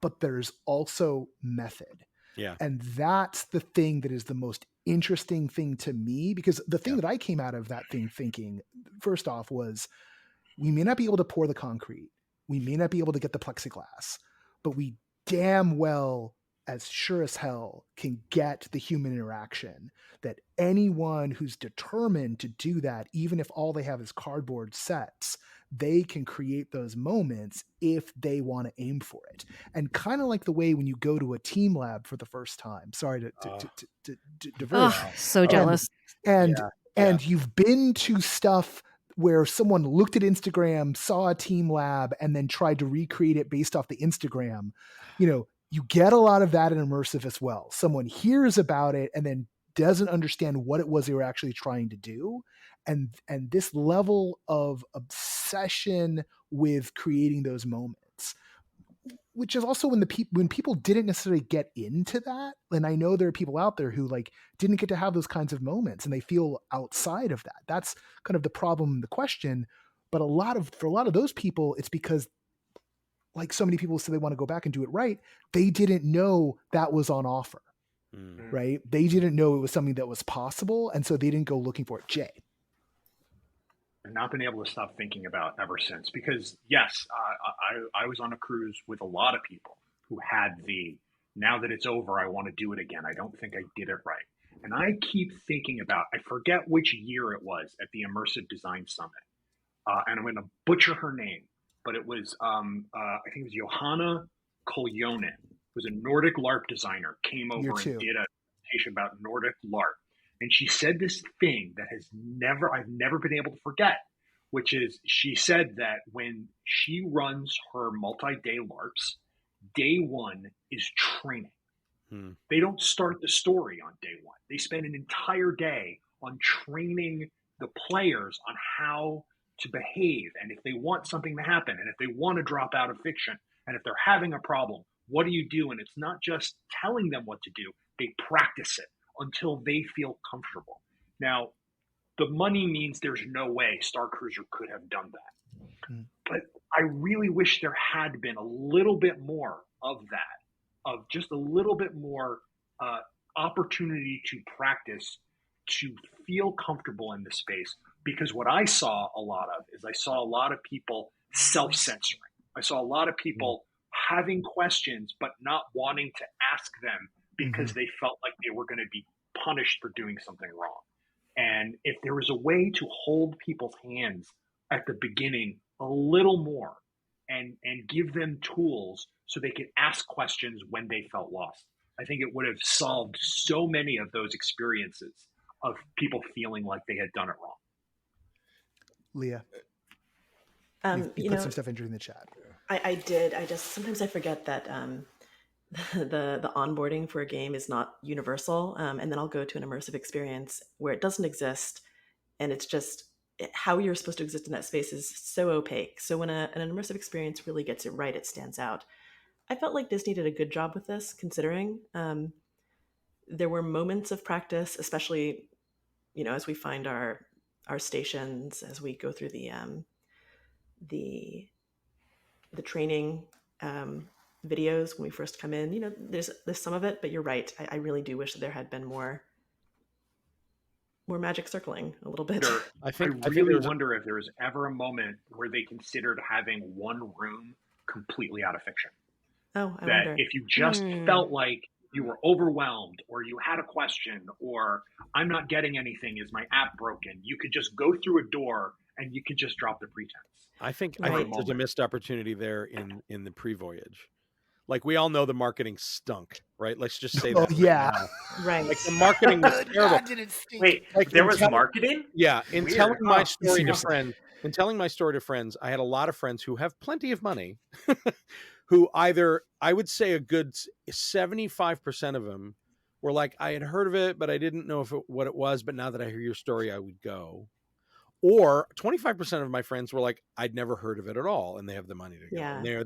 but there's also method. Yeah. And that's the thing that is the most interesting thing to me, because the thing that I came out of that thing thinking, first off, was we may not be able to pour the concrete. We may not be able to get the plexiglass, but we damn well, as sure as hell, can get the human interaction that anyone who's determined to do that, even if all they have is cardboard sets, they can create those moments if they want to aim for it. And kind of like the way when you go to a team lab for the first time, sorry to diverge. So jealous. And you've been to stuff where someone looked at Instagram, saw a team lab, and then tried to recreate it based off the Instagram. You get a lot of that in immersive as well. Someone hears about it and then doesn't understand what it was they were actually trying to do. And this level of obsession with creating those moments, which is also when people didn't necessarily get into that. And I know there are people out there who didn't get to have those kinds of moments and they feel outside of that. That's kind of the problem, the question. But for a lot of those people, it's because, like so many people say they want to go back and do it right, they didn't know that was on offer, right? They didn't know it was something that was possible, and so they didn't go looking for it. Jay? I've not been able to stop thinking about ever since, because yes, I was on a cruise with a lot of people who had now that it's over, I want to do it again. I don't think I did it right. And I keep thinking about, I forget which year it was at the Immersive Design Summit, and I'm going to butcher her name, but it was, I think it was Johanna Koljonen, who's a Nordic LARP designer, came over and did a presentation about Nordic LARP. And she said this thing that I've never been able to forget, which is she said that when she runs her multi-day LARPs, day one is training. They don't start the story on day one. They spend an entire day on training the players on how to behave, and if they want something to happen, and if they want to drop out of fiction, and if they're having a problem, what do you do? And it's not just telling them what to do, they practice it until they feel comfortable. Now, the money means there's no way Starcruiser could have done that. But I really wish there had been a little bit more of that, of just a little bit more opportunity to practice, to feel comfortable in the space. Because what I saw a lot of is I saw a lot of people self-censoring. I saw a lot of people having questions but not wanting to ask them because they felt like they were going to be punished for doing something wrong. And if there was a way to hold people's hands at the beginning a little more and give them tools so they could ask questions when they felt lost, I think it would have solved so many of those experiences of people feeling like they had done it wrong. Leah, you put some stuff in during the chat. I did. Sometimes I forget that the onboarding for a game is not universal, and then I'll go to an immersive experience where it doesn't exist, and it's just how you're supposed to exist in that space is so opaque. So when an immersive experience really gets it right, it stands out. I felt like Disney did a good job with this, considering there were moments of practice, especially as we find our stations, as we go through the training videos when we first come in. There's some of it, but you're right. I really do wish that there had been more magic circling a little bit. Sure. I really wonder if there was ever a moment where they considered having one room completely out of fiction. Oh, I that wonder. If you just felt like you were overwhelmed or you had a question or I'm not getting anything, is my app broken, you could just go through a door and you could just drop the pretense. I think there's a missed opportunity there in the pre-voyage. Like, we all know the marketing stunk, right? Let's just say that. Right. Like, the marketing was terrible. God, did it stink. Wait, like, there was marketing? Yeah. In Weird. telling my story to friends, I had a lot of friends who have plenty of money who either, I would say a good 75% of them were like, I had heard of it, but I didn't know what it was. But now that I hear your story, I would go. Or 25% of my friends were like, I'd never heard of it at all, and they have the money to go. Yeah. And I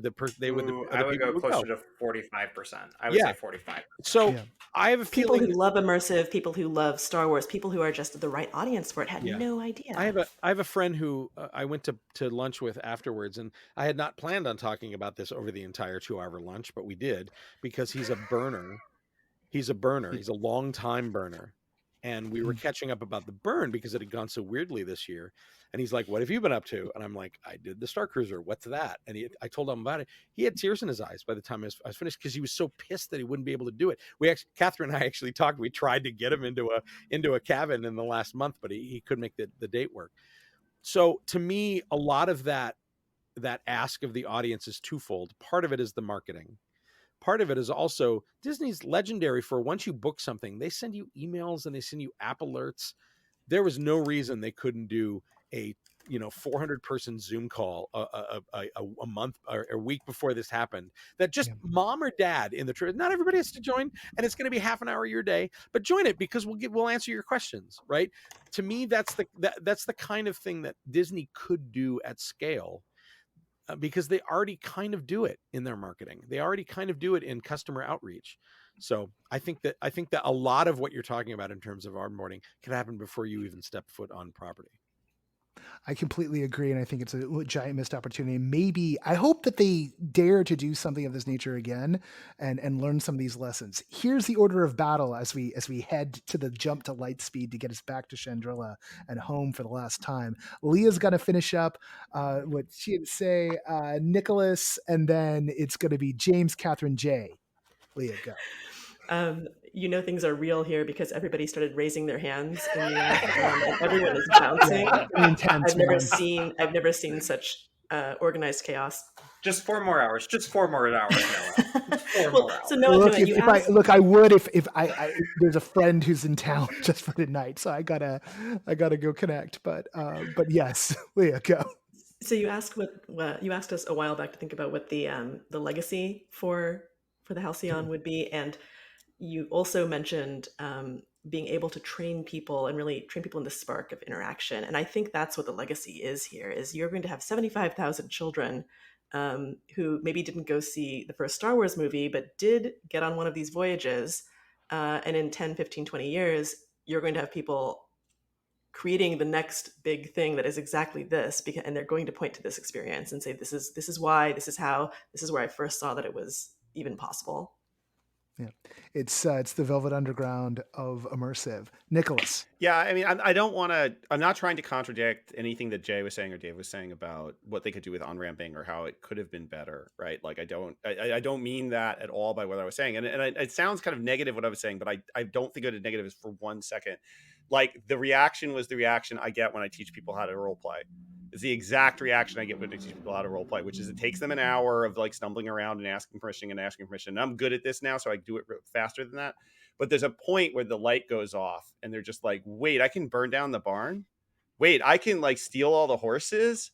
would go closer to 45%. I would say 45%. So I have a feeling people who love immersive, people who love Star Wars, people who are just the right audience for it had no idea. I have a friend who I went to lunch with afterwards, and I had not planned on talking about this over the entire 2-hour lunch, but we did, because he's a burner. He's a long time burner. And we were catching up about the burn because it had gone so weirdly this year. And he's like, what have you been up to? And I'm like, I did the Starcruiser. What's that? And I told him about it. He had tears in his eyes by the time I was finished, because he was so pissed that he wouldn't be able to do it. Kathryn and I actually talked. We tried to get him into a cabin in the last month, but he couldn't make the date work. So to me, a lot of that ask of the audience is twofold. Part of it is the marketing. Part of it is also Disney's legendary for, once you book something, they send you emails and they send you app alerts. There was no reason they couldn't do a 400 person Zoom call a month or a week before this happened, that just mom or dad in the trip, not everybody has to join, and it's going to be half an hour of your day, but join it because we'll answer your questions, right? To me, that's the kind of thing that Disney could do at scale. Because they already kind of do it in their marketing. They already kind of do it in customer outreach. So I think that a lot of what you're talking about in terms of onboarding can happen before you even step foot on property. I completely agree, and I think it's a giant missed opportunity. Maybe I hope that they dare to do something of this nature again and learn some of these lessons. Here's the order of battle as we head to the jump to light speed to get us back to Chandrilla and home for the last time. Leah's going to finish up what she'd say, Nicholas, and then it's going to be James, Kathryn, Jay. Leah, go. Things are real here because everybody started raising their hands and everyone is bouncing. Intense, I've never seen such organized chaos. Just 4 more hours. Just 4 more hours, Noah. 4 more hours. So Noah, I would if there's a friend who's in town just for the night, so I gotta go connect. But yes, Leah, go. So you asked you asked us a while back to think about what the legacy for the Halcyon would be, and you also mentioned being able to train people and really train people in the spark of interaction. And I think that's what the legacy is here, is you're going to have 75,000 children who maybe didn't go see the first Star Wars movie, but did get on one of these voyages. And in 10, 15, 20 years, you're going to have people creating the next big thing that is exactly this, and they're going to point to this experience and say, this is why, this is how, this is where I first saw that it was even possible. Yeah, it's the Velvet Underground of immersive. Nicholas. Yeah, I mean, I don't want to. I'm not trying to contradict anything that Jay was saying or Dave was saying about what they could do with on ramping or how it could have been better, right? Like, I don't mean that at all by what I was saying, and it sounds kind of negative what I was saying, but I don't think it negative is for 1 second. Like, the reaction was the reaction I get when I teach people how to role play. It's the exact reaction I get when I teach people how to role play, which is it takes them an hour of like stumbling around and asking permission and asking permission. And I'm good at this now, so I do it faster than that. But there's a point where the light goes off and they're just like, wait, I can burn down the barn. Wait, I can like steal all the horses.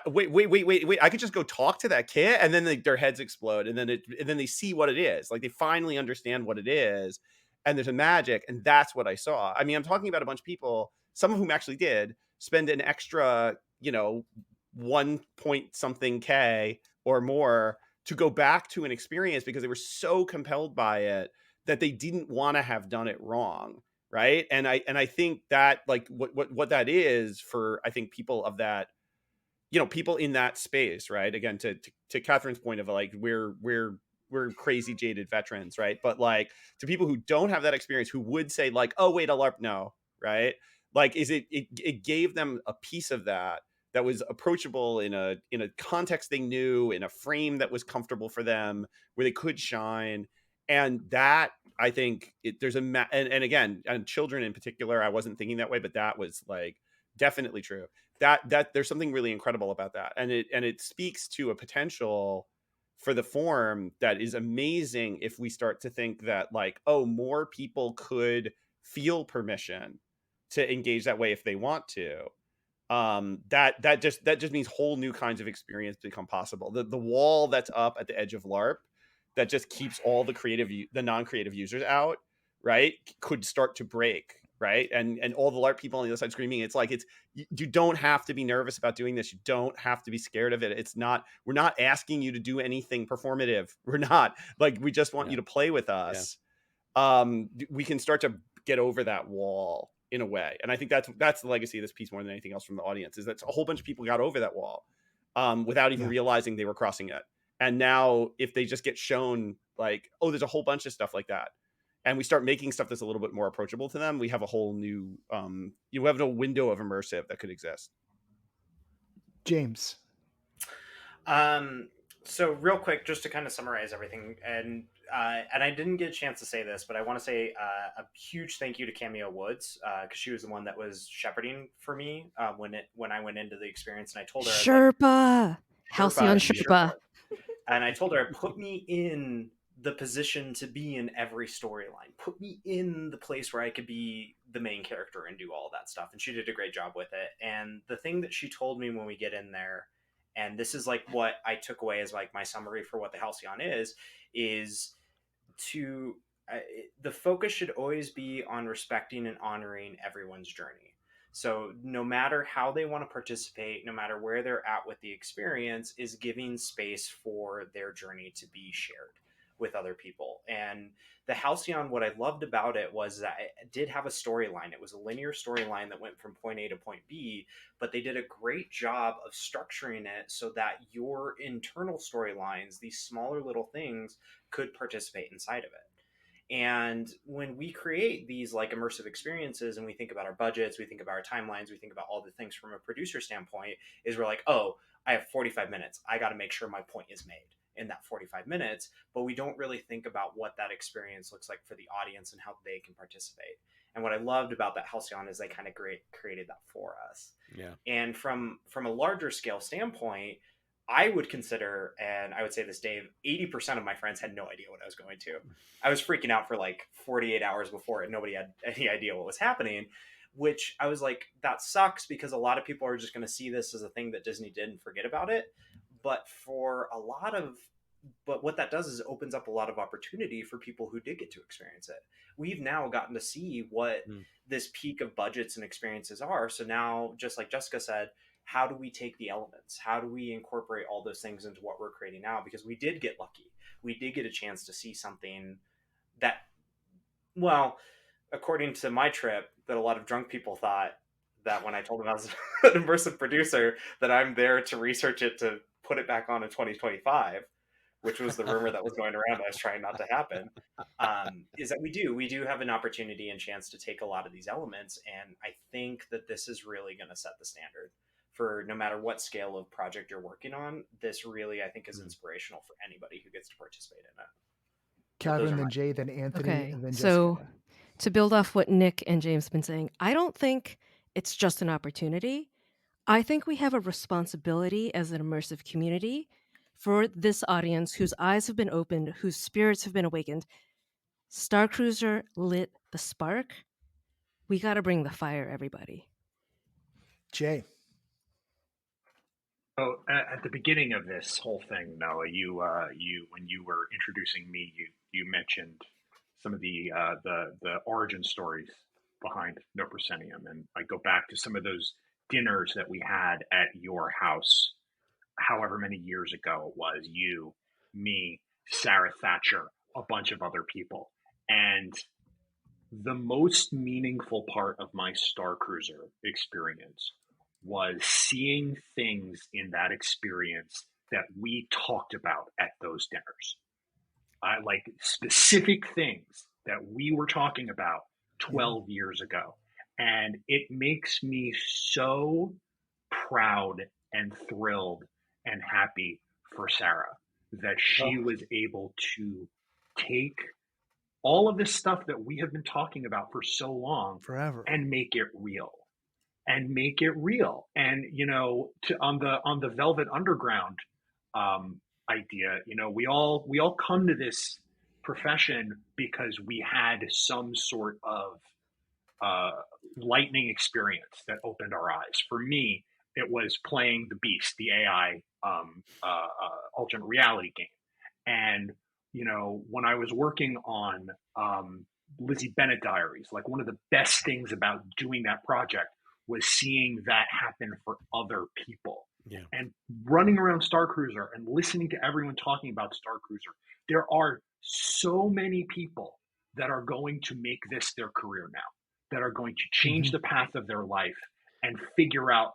Wait. I could just go talk to that kid. And then their heads explode. And then they see what it is. Like, they finally understand what it is. And there's a magic. And that's what I saw. I mean, I'm talking about a bunch of people, some of whom actually did spend an extra, 1 point something K or more to go back to an experience because they were so compelled by it that they didn't want to have done it wrong, right? And I think that, like, what that is for, I think, people of that, people in that space, right? Again, to Kathryn's point of like, we're crazy jaded veterans, right? But like, to people who don't have that experience, who would say like, oh wait, a LARP, no, right? Like, it gave them a piece of that was approachable in a context they knew, in a frame that was comfortable for them, where they could shine. And that, I think, there's and again, and children in particular, I wasn't thinking that way, but that was like definitely true. That there's something really incredible about that, and it speaks to a potential for the form that is amazing if we start to think that like, oh, more people could feel permission to engage that way if they want to. That just means whole new kinds of experience become possible. The wall that's up at the edge of LARP that just keeps all the non-creative users out, right, could start to break, right? And all the LARP people on the other side screaming, it's like, you don't have to be nervous about doing this. You don't have to be scared of it. We're not asking you to do anything performative. We're not, like, we just want you to play with us. We can start to get over that wall in a way. And I think that's the legacy of this piece more than anything else from the audience, is that a whole bunch of people got over that wall without even realizing they were crossing it. And now if they just get shown like, oh, there's a whole bunch of stuff like that, and we start making stuff that's a little bit more approachable to them, we have a whole new, you have no window of immersive that could exist. James. So real quick, just to kind of summarize everything, and I didn't get a chance to say this, but I want to say a huge thank you to Cameo Woods, because she was the one that was shepherding for me when I went into the experience, and I told her, Sherpa, Halcyon Sherpa. And I told her, put me in the position to be in every storyline. Put me in the place where I could be the main character and do all that stuff. And she did a great job with it. And the thing that she told me when we get in there, and this is like what I took away as like my summary for what the Halcyon is to the focus should always be on respecting and honoring everyone's journey. So no matter how they want to participate, no matter where they're at with the experience, is giving space for their journey to be shared with other people. And the Halcyon, what I loved about it was that it did have a storyline. It was a linear storyline that went from point A to point B, but they did a great job of structuring it so that your internal storylines, these smaller little things, could participate inside of it. And when we create these like immersive experiences and we think about our budgets, we think about our timelines, we think about all the things from a producer standpoint, is we're like, oh, I have 45 minutes. I got to make sure my point is made in that 45 minutes. But we don't really think about what that experience looks like for the audience and how they can participate. And what I loved about that Halcyon is they kind of created that for us. Yeah. And from a larger scale standpoint, I would consider, and I would say this, Dave, 80% of my friends had no idea what I was going to. I was freaking out for like 48 hours before it. Nobody had any idea what was happening, which I was like, that sucks, because a lot of people are just going to see this as a thing that Disney did and forget about it. But what that does is it opens up a lot of opportunity for people who did get to experience it. We've now gotten to see what this peak of budgets and experiences are. So now, just like Jessica said, how do we take the elements? How do we incorporate all those things into what we're creating now? Because we did get lucky. We did get a chance to see something that, well, according to my trip, that a lot of drunk people thought that when I told them I was an immersive producer, that I'm there to research it to put it back on in 2025. which was the rumor that was going around. I was trying not to happen. Is that we do have an opportunity and chance to take a lot of these elements, and I think that this is really going to set the standard for no matter what scale of project you're working on. This really, I think, is inspirational for anybody who gets to participate in it. Kathryn, then Jay, then Anthony, Okay, and then so Jessica. to build off what Nick and James have been saying, I don't think it's just an opportunity. I think we have a responsibility as an immersive community for this audience whose eyes have been opened, whose spirits have been awakened. Starcruiser lit the spark. We got to bring the fire, everybody. Jay. So at the beginning of this whole thing, Noah, you when you were introducing me, you mentioned some of the origin stories behind No Proscenium, and I go back to some of those dinners that we had at your house, however many years ago it was. You, me, Sarah Thatcher, a bunch of other people, and the most meaningful part of my Starcruiser experience was seeing things in that experience that we talked about at those dinners. Like specific things that we were talking about 12 years ago. And it makes me so proud and thrilled and happy for Sarah that she was able to take all of this stuff that we have been talking about for so long Forever. and make it real. And you know, on the Velvet Underground idea, you know, we all come to this profession because we had some sort of lightning experience that opened our eyes. For me, it was playing the Beast, the AI alternate reality game. And you know, when I was working on Lizzie Bennet Diaries, like one of the best things about doing that project was seeing that happen for other people. Yeah. And running around Starcruiser and listening to everyone talking about Starcruiser, there are so many people that are going to make this their career now, that are going to change the path of their life and figure out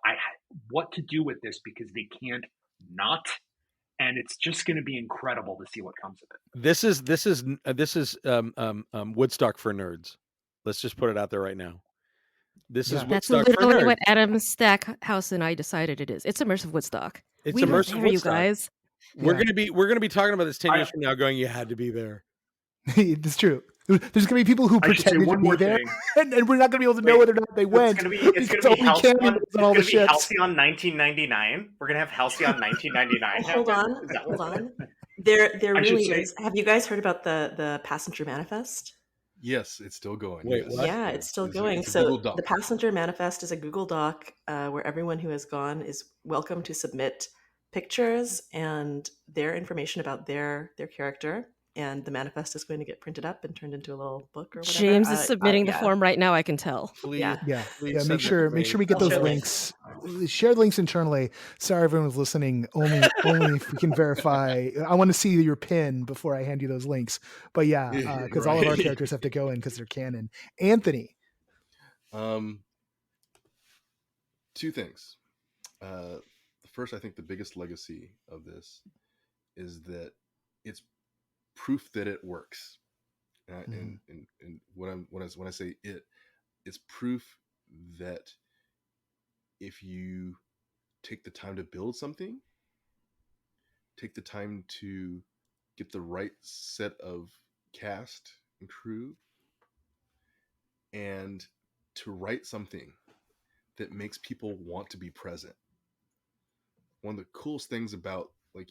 what to do with this because they can't not. And it's just going to be incredible to see what comes of it. This is Woodstock for nerds. Let's just put it out there right now. This is That's Woodstock for literally nerds. what Adam Stackhouse and I decided it is. It's immersive Woodstock. It's we were immersive there, Woodstock. you guys. We're gonna be talking about this 10 years from now, going, "You had to be there." It's true. There's going to be people who pretended to be there, and we're not going to be able to know whether or not they went. It's going to be Halcyon 1999. We're going to have Halcyon 1999. Hold on. There really is. Have you guys heard about the passenger manifest? Yes, it's still going. Wait, yes. what? Yeah, it's still going. It's a So Google Doc. the passenger manifest is a Google Doc where everyone who has gone is welcome to submit pictures and their information about their character. And the manifest is going to get printed up and turned into a little book or whatever. James is submitting the form right now, I can tell. Please, Yeah. please Make sure we get those links. Share links internally. Sorry, everyone's listening. Only if we can verify. I want to see your pin before I hand you those links. But yeah, because all of our characters have to go in because they're canon. Anthony. Two things. The first, I think the biggest legacy of this is that it's proof that it works. And when I say it's proof that if you take the time to build something, take the time to get the right set of cast and crew, and to write something that makes people want to be present. One of the coolest things about like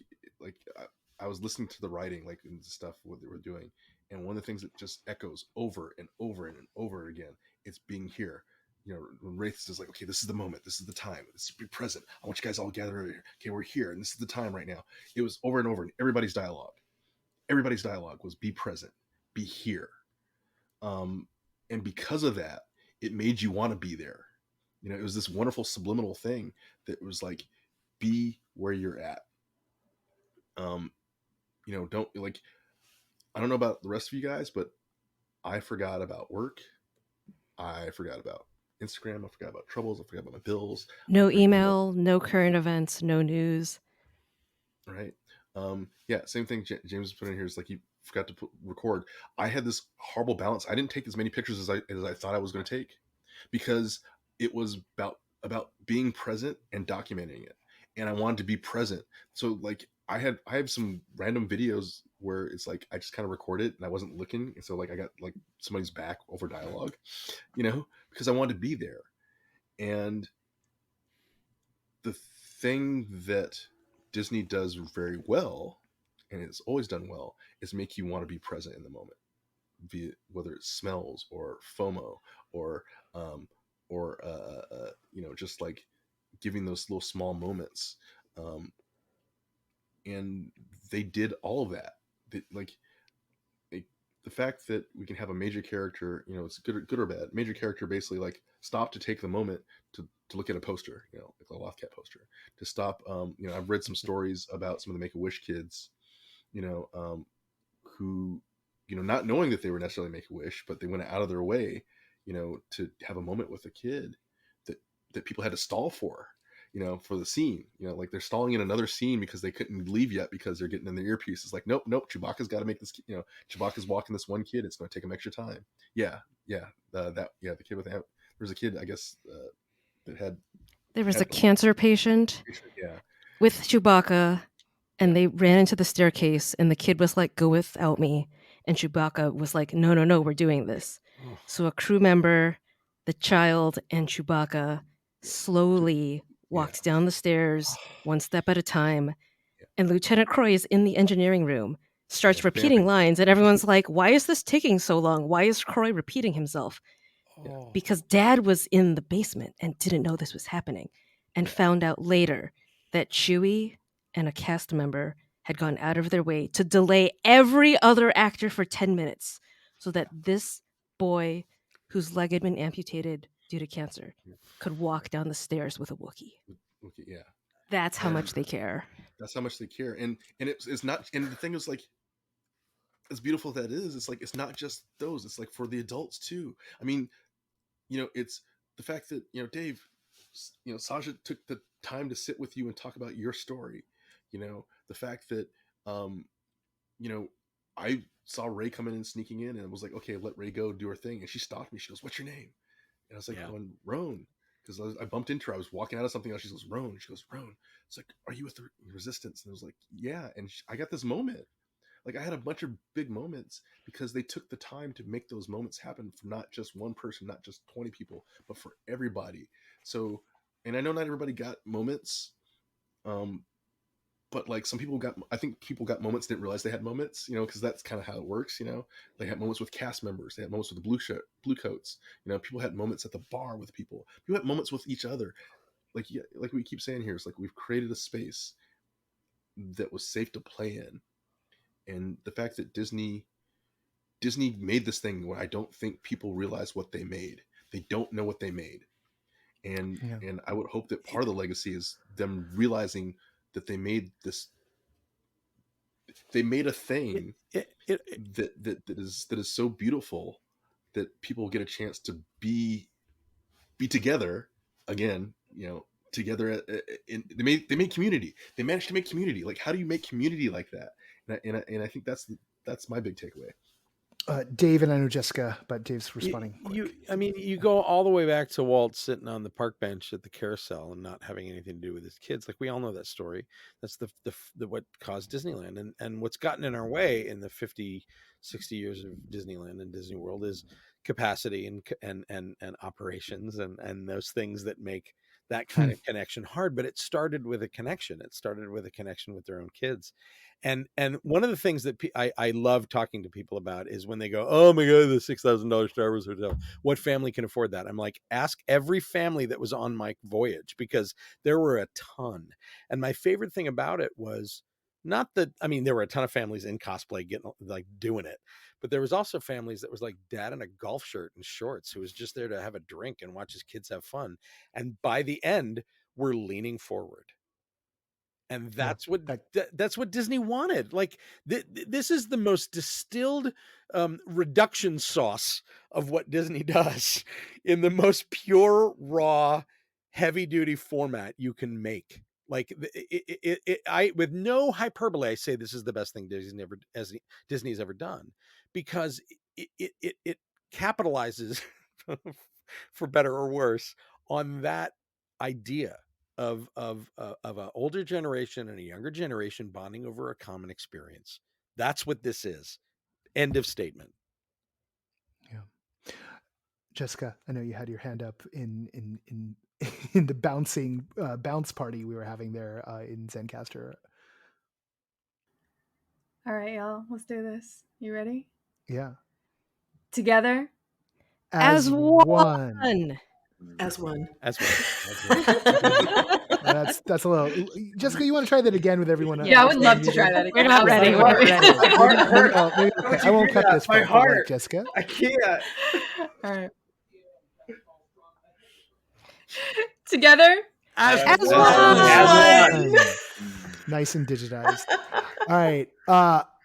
I was listening to the writing, like and stuff what they were doing, and one of the things that just echoes over and over and over again, it's being here. You know, when Wraith is like, okay, this is the moment, this is the time, this is be present. I want you guys all gathered over here. Okay, we're here, and this is the time right now. It was over and over, and everybody's dialogue was be present, be here. And because of that, it made you want to be there. You know, it was this wonderful subliminal thing that was like, be where you're at. You know, don't like, I don't know about the rest of you guys, but I forgot about work. I forgot about Instagram. I forgot about troubles. I forgot about my bills. No email, no current events, no news. Right. Yeah, same thing. James put in here is like you forgot to record. I had this horrible balance. I didn't take as many pictures as I thought I was going to take, because it was about being present and documenting it, and I wanted to be present. So like I have some random videos where it's like I just kind of record it and I wasn't looking, and so like I got like somebody's back over dialogue, because I wanted to be there. And the thing that Disney does very well, and it's always done well, is make you want to be present in the moment, via whether it's smells or FOMO or um, just like giving those little small moments. Um, and they did all of that. The fact that we can have a major character, it's good or bad. Major character basically like stop to take the moment to look at a poster, like a Lothcat poster, to stop. I've read some stories about some of the Make-A-Wish kids, who, not knowing that they were necessarily Make-A-Wish, but they went out of their way, to have a moment with a kid that people had to stall for the scene, like they're stalling in another scene because they couldn't leave yet because they're getting in their earpiece. It's like, nope, Chewbacca's got to make this, Chewbacca's walking this one kid. It's going to take him extra time. The kid with, there's a kid, I guess, there was a cancer patient yeah, with Chewbacca, and they ran into the staircase, and the kid was like, "Go without me," and Chewbacca was like, "No, we're doing this." So a crew member, the child, and Chewbacca slowly walked down the stairs, one step at a time, and Lieutenant Croy is in the engineering room, starts repeating lines, and everyone's like, "Why is this taking so long? Why is Croy repeating himself?" Because Dad was in the basement and didn't know this was happening, and found out later that Chewie and a cast member had gone out of their way to delay every other actor for 10 minutes so that this boy, whose leg had been amputated due to cancer, could walk down the stairs with a Wookiee. Yeah. That's how much they care. That's how much they care. And it's not, and the thing is, like, as beautiful that is, it's like, it's not just those, it's like for the adults too. I mean, it's the fact that, Dave, Saja took the time to sit with you and talk about your story. The fact that, I saw Ray coming in, sneaking in, and was like, okay, let Ray go do her thing. And she stopped me. She goes, "What's your name?" And I was like, "Roan." Because I bumped into her. I was walking out of something else. She goes, "Roan." She goes, "Roan." It's like, "Are you with the Resistance?" And I was like, "Yeah." And I got this moment. Like, I had a bunch of big moments because they took the time to make those moments happen for not just one person, not just 20 people, but for everybody. So, and I know not everybody got moments, but like I think people got moments, didn't realize they had moments, because that's kind of how it works. They had moments with cast members, they had moments with the blue coats, people had moments at the bar with people had moments with each other. Like we keep saying here, it's like we've created a space that was safe to play in. And the fact that Disney made this thing where I don't think people realize what they made. They don't know what they made. And I would hope that part of the legacy is them realizing that they made this. They made a thing that is so beautiful that people get a chance to be together again. Together. They made community. They managed to make community. Like, how do you make community like that? And I think that's my big takeaway. Dave, and I know Jessica, but Dave's responding. You go all the way back to Walt sitting on the park bench at the carousel and not having anything to do with his kids. Like, we all know that story. That's the what caused Disneyland, and what's gotten in our way in the 50, 60 years of Disneyland and Disney World is capacity and operations and those things that make that kind of connection hard. But it started with a connection. It started with a connection with their own kids. And one of the things that I love talking to people about is when they go, "Oh my God, the $6,000 Star Wars hotel. What family can afford that?" I'm like, ask every family that was on my voyage, because there were a ton. And my favorite thing about it was not that, I mean, there were a ton of families in cosplay getting, like, doing it, but there was also families that was like dad in a golf shirt and shorts who was just there to have a drink and watch his kids have fun. And by the end, we're leaning forward. And that's what Disney wanted. Like, this is the most distilled reduction sauce of what Disney does in the most pure, raw, heavy duty format you can make. Like I, with no hyperbole, I say this is the best thing Disney's ever done, because it capitalizes, for better or worse, on that idea of an older generation and a younger generation bonding over a common experience. That's what this is. End of statement. Yeah. Jessica, I know you had your hand up in in the bouncing bounce party we were having there in Zencaster. All right, y'all, let's do this. You ready? Yeah. Together. As one. As one. As one. That's a little. Jessica, you want to try that again with everyone? Yeah, I would love to try that again. We're not ready. My heart hurts. I won't cut this My part, heart. Jessica. I can't. All right. Together. As one. Nice and digitized. All right.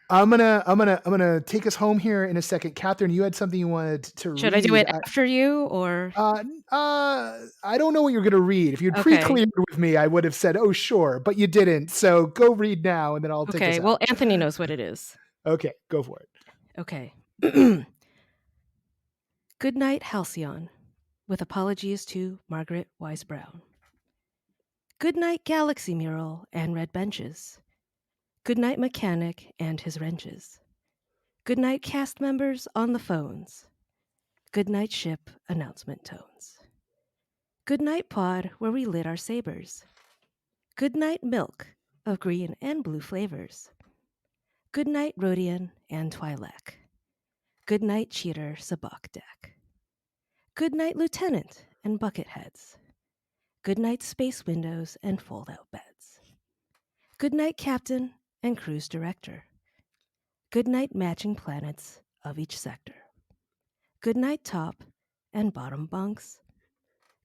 I'm gonna take us home here in a second. Kathryn, you had something you wanted to read. Should I do it after you, or? I don't know what you're gonna read. If you'd pre-cleared with me, I would have said, "Oh, sure," but you didn't. So go read now, and then I'll take us out. Well, Anthony knows what it is. Okay, go for it. Okay. Good night, Halcyon. With apologies to Margaret Wise Brown. Good night, Galaxy Mural and Red Benches. Good night, Mechanic and his wrenches. Good night, cast members on the phones. Good night, ship announcement tones. Good night, pod where we lit our sabers. Good night, milk of green and blue flavors. Good night, Rhodian and Twi'lek. Good night, cheater Sabak deck. Good night, Lieutenant and Bucketheads. Good night, space windows and fold-out beds. Good night, Captain and Cruise Director. Good night, matching planets of each sector. Good night, top and bottom bunks.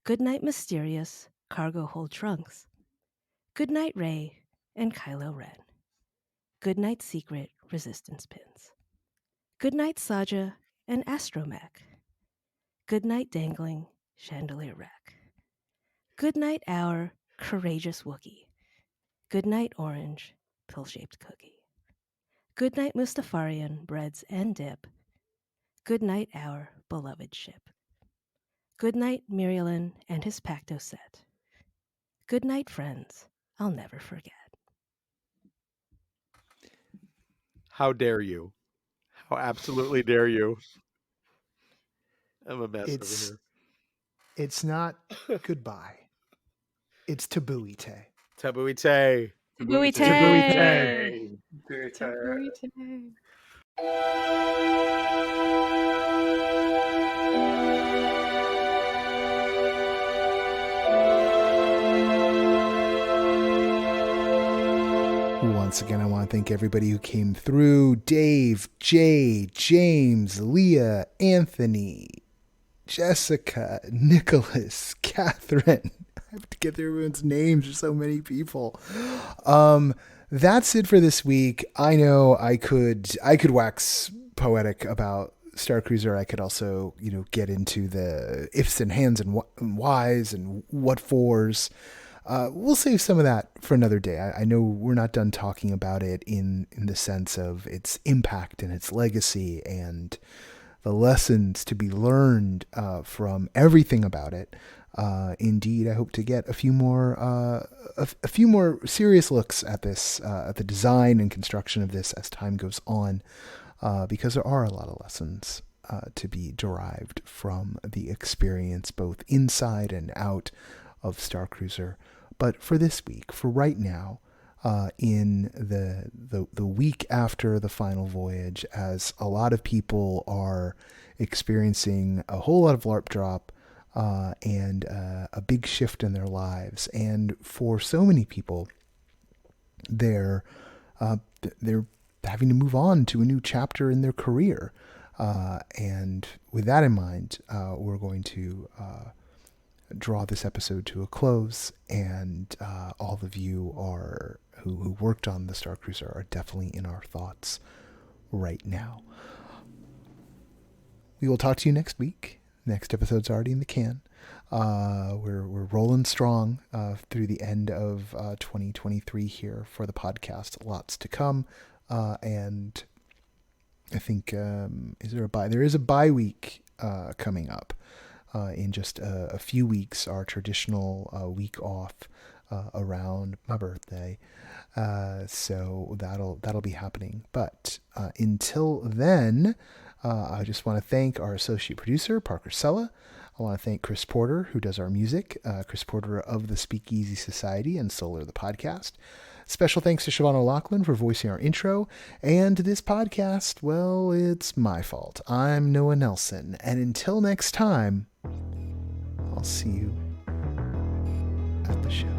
Good night, mysterious cargo hold trunks. Good night, Rey and Kylo Ren. Good night, secret resistance pins. Good night, Saja and Astromech. Good night, dangling chandelier rack. Good night, our courageous Wookiee. Good night, orange pill-shaped cookie. Good night, Mustafarian breads and dip. Good night, our beloved ship. Good night, Mirielin and his Pacto set. Good night, friends, I'll never forget. How dare you? How absolutely dare you? I'm a mess over here. It's not goodbye. It's tabuite. Tabuite. Tabuite. Tabuite. Once again, I want to thank everybody who came through. Dave, Jay, James, Leah, Anthony, Jessica, Nicholas, Kathryn. I have to get through everyone's names. There's so many people. That's it for this week. I know I could wax poetic about Starcruiser. I could also, get into the ifs and hands and whys and what fors. We'll save some of that for another day. I know we're not done talking about it in the sense of its impact and its legacy and the lessons to be learned from everything about it. Indeed, I hope to get a few more serious looks at this, at the design and construction of this as time goes on, because there are a lot of lessons to be derived from the experience, both inside and out of Starcruiser. But for this week, for right now, in the week after the final voyage, as a lot of people are experiencing a whole lot of LARP drop and a big shift in their lives, and for so many people, they're having to move on to a new chapter in their career. And with that in mind, we're going to draw this episode to a close, and all of you who worked on the Starcruiser are definitely in our thoughts right now. We will talk to you next week. Next episode's already in the can. We're rolling strong through the end of 2023 here for the podcast. Lots to come, and I think is there a bye? There is a bye week coming up in just a few weeks. Our traditional week off around my birthday, so that'll be happening. But until then, I just want to thank our associate producer Parker Sella. I want to thank Chris Porter, who does our music, Chris Porter of the Speakeasy Society and Solar the Podcast. Special thanks to Siobhan O'Loughlin for voicing our intro. And this podcast, well, it's my fault. I'm Noah Nelson. And until next time, I'll see you at the show.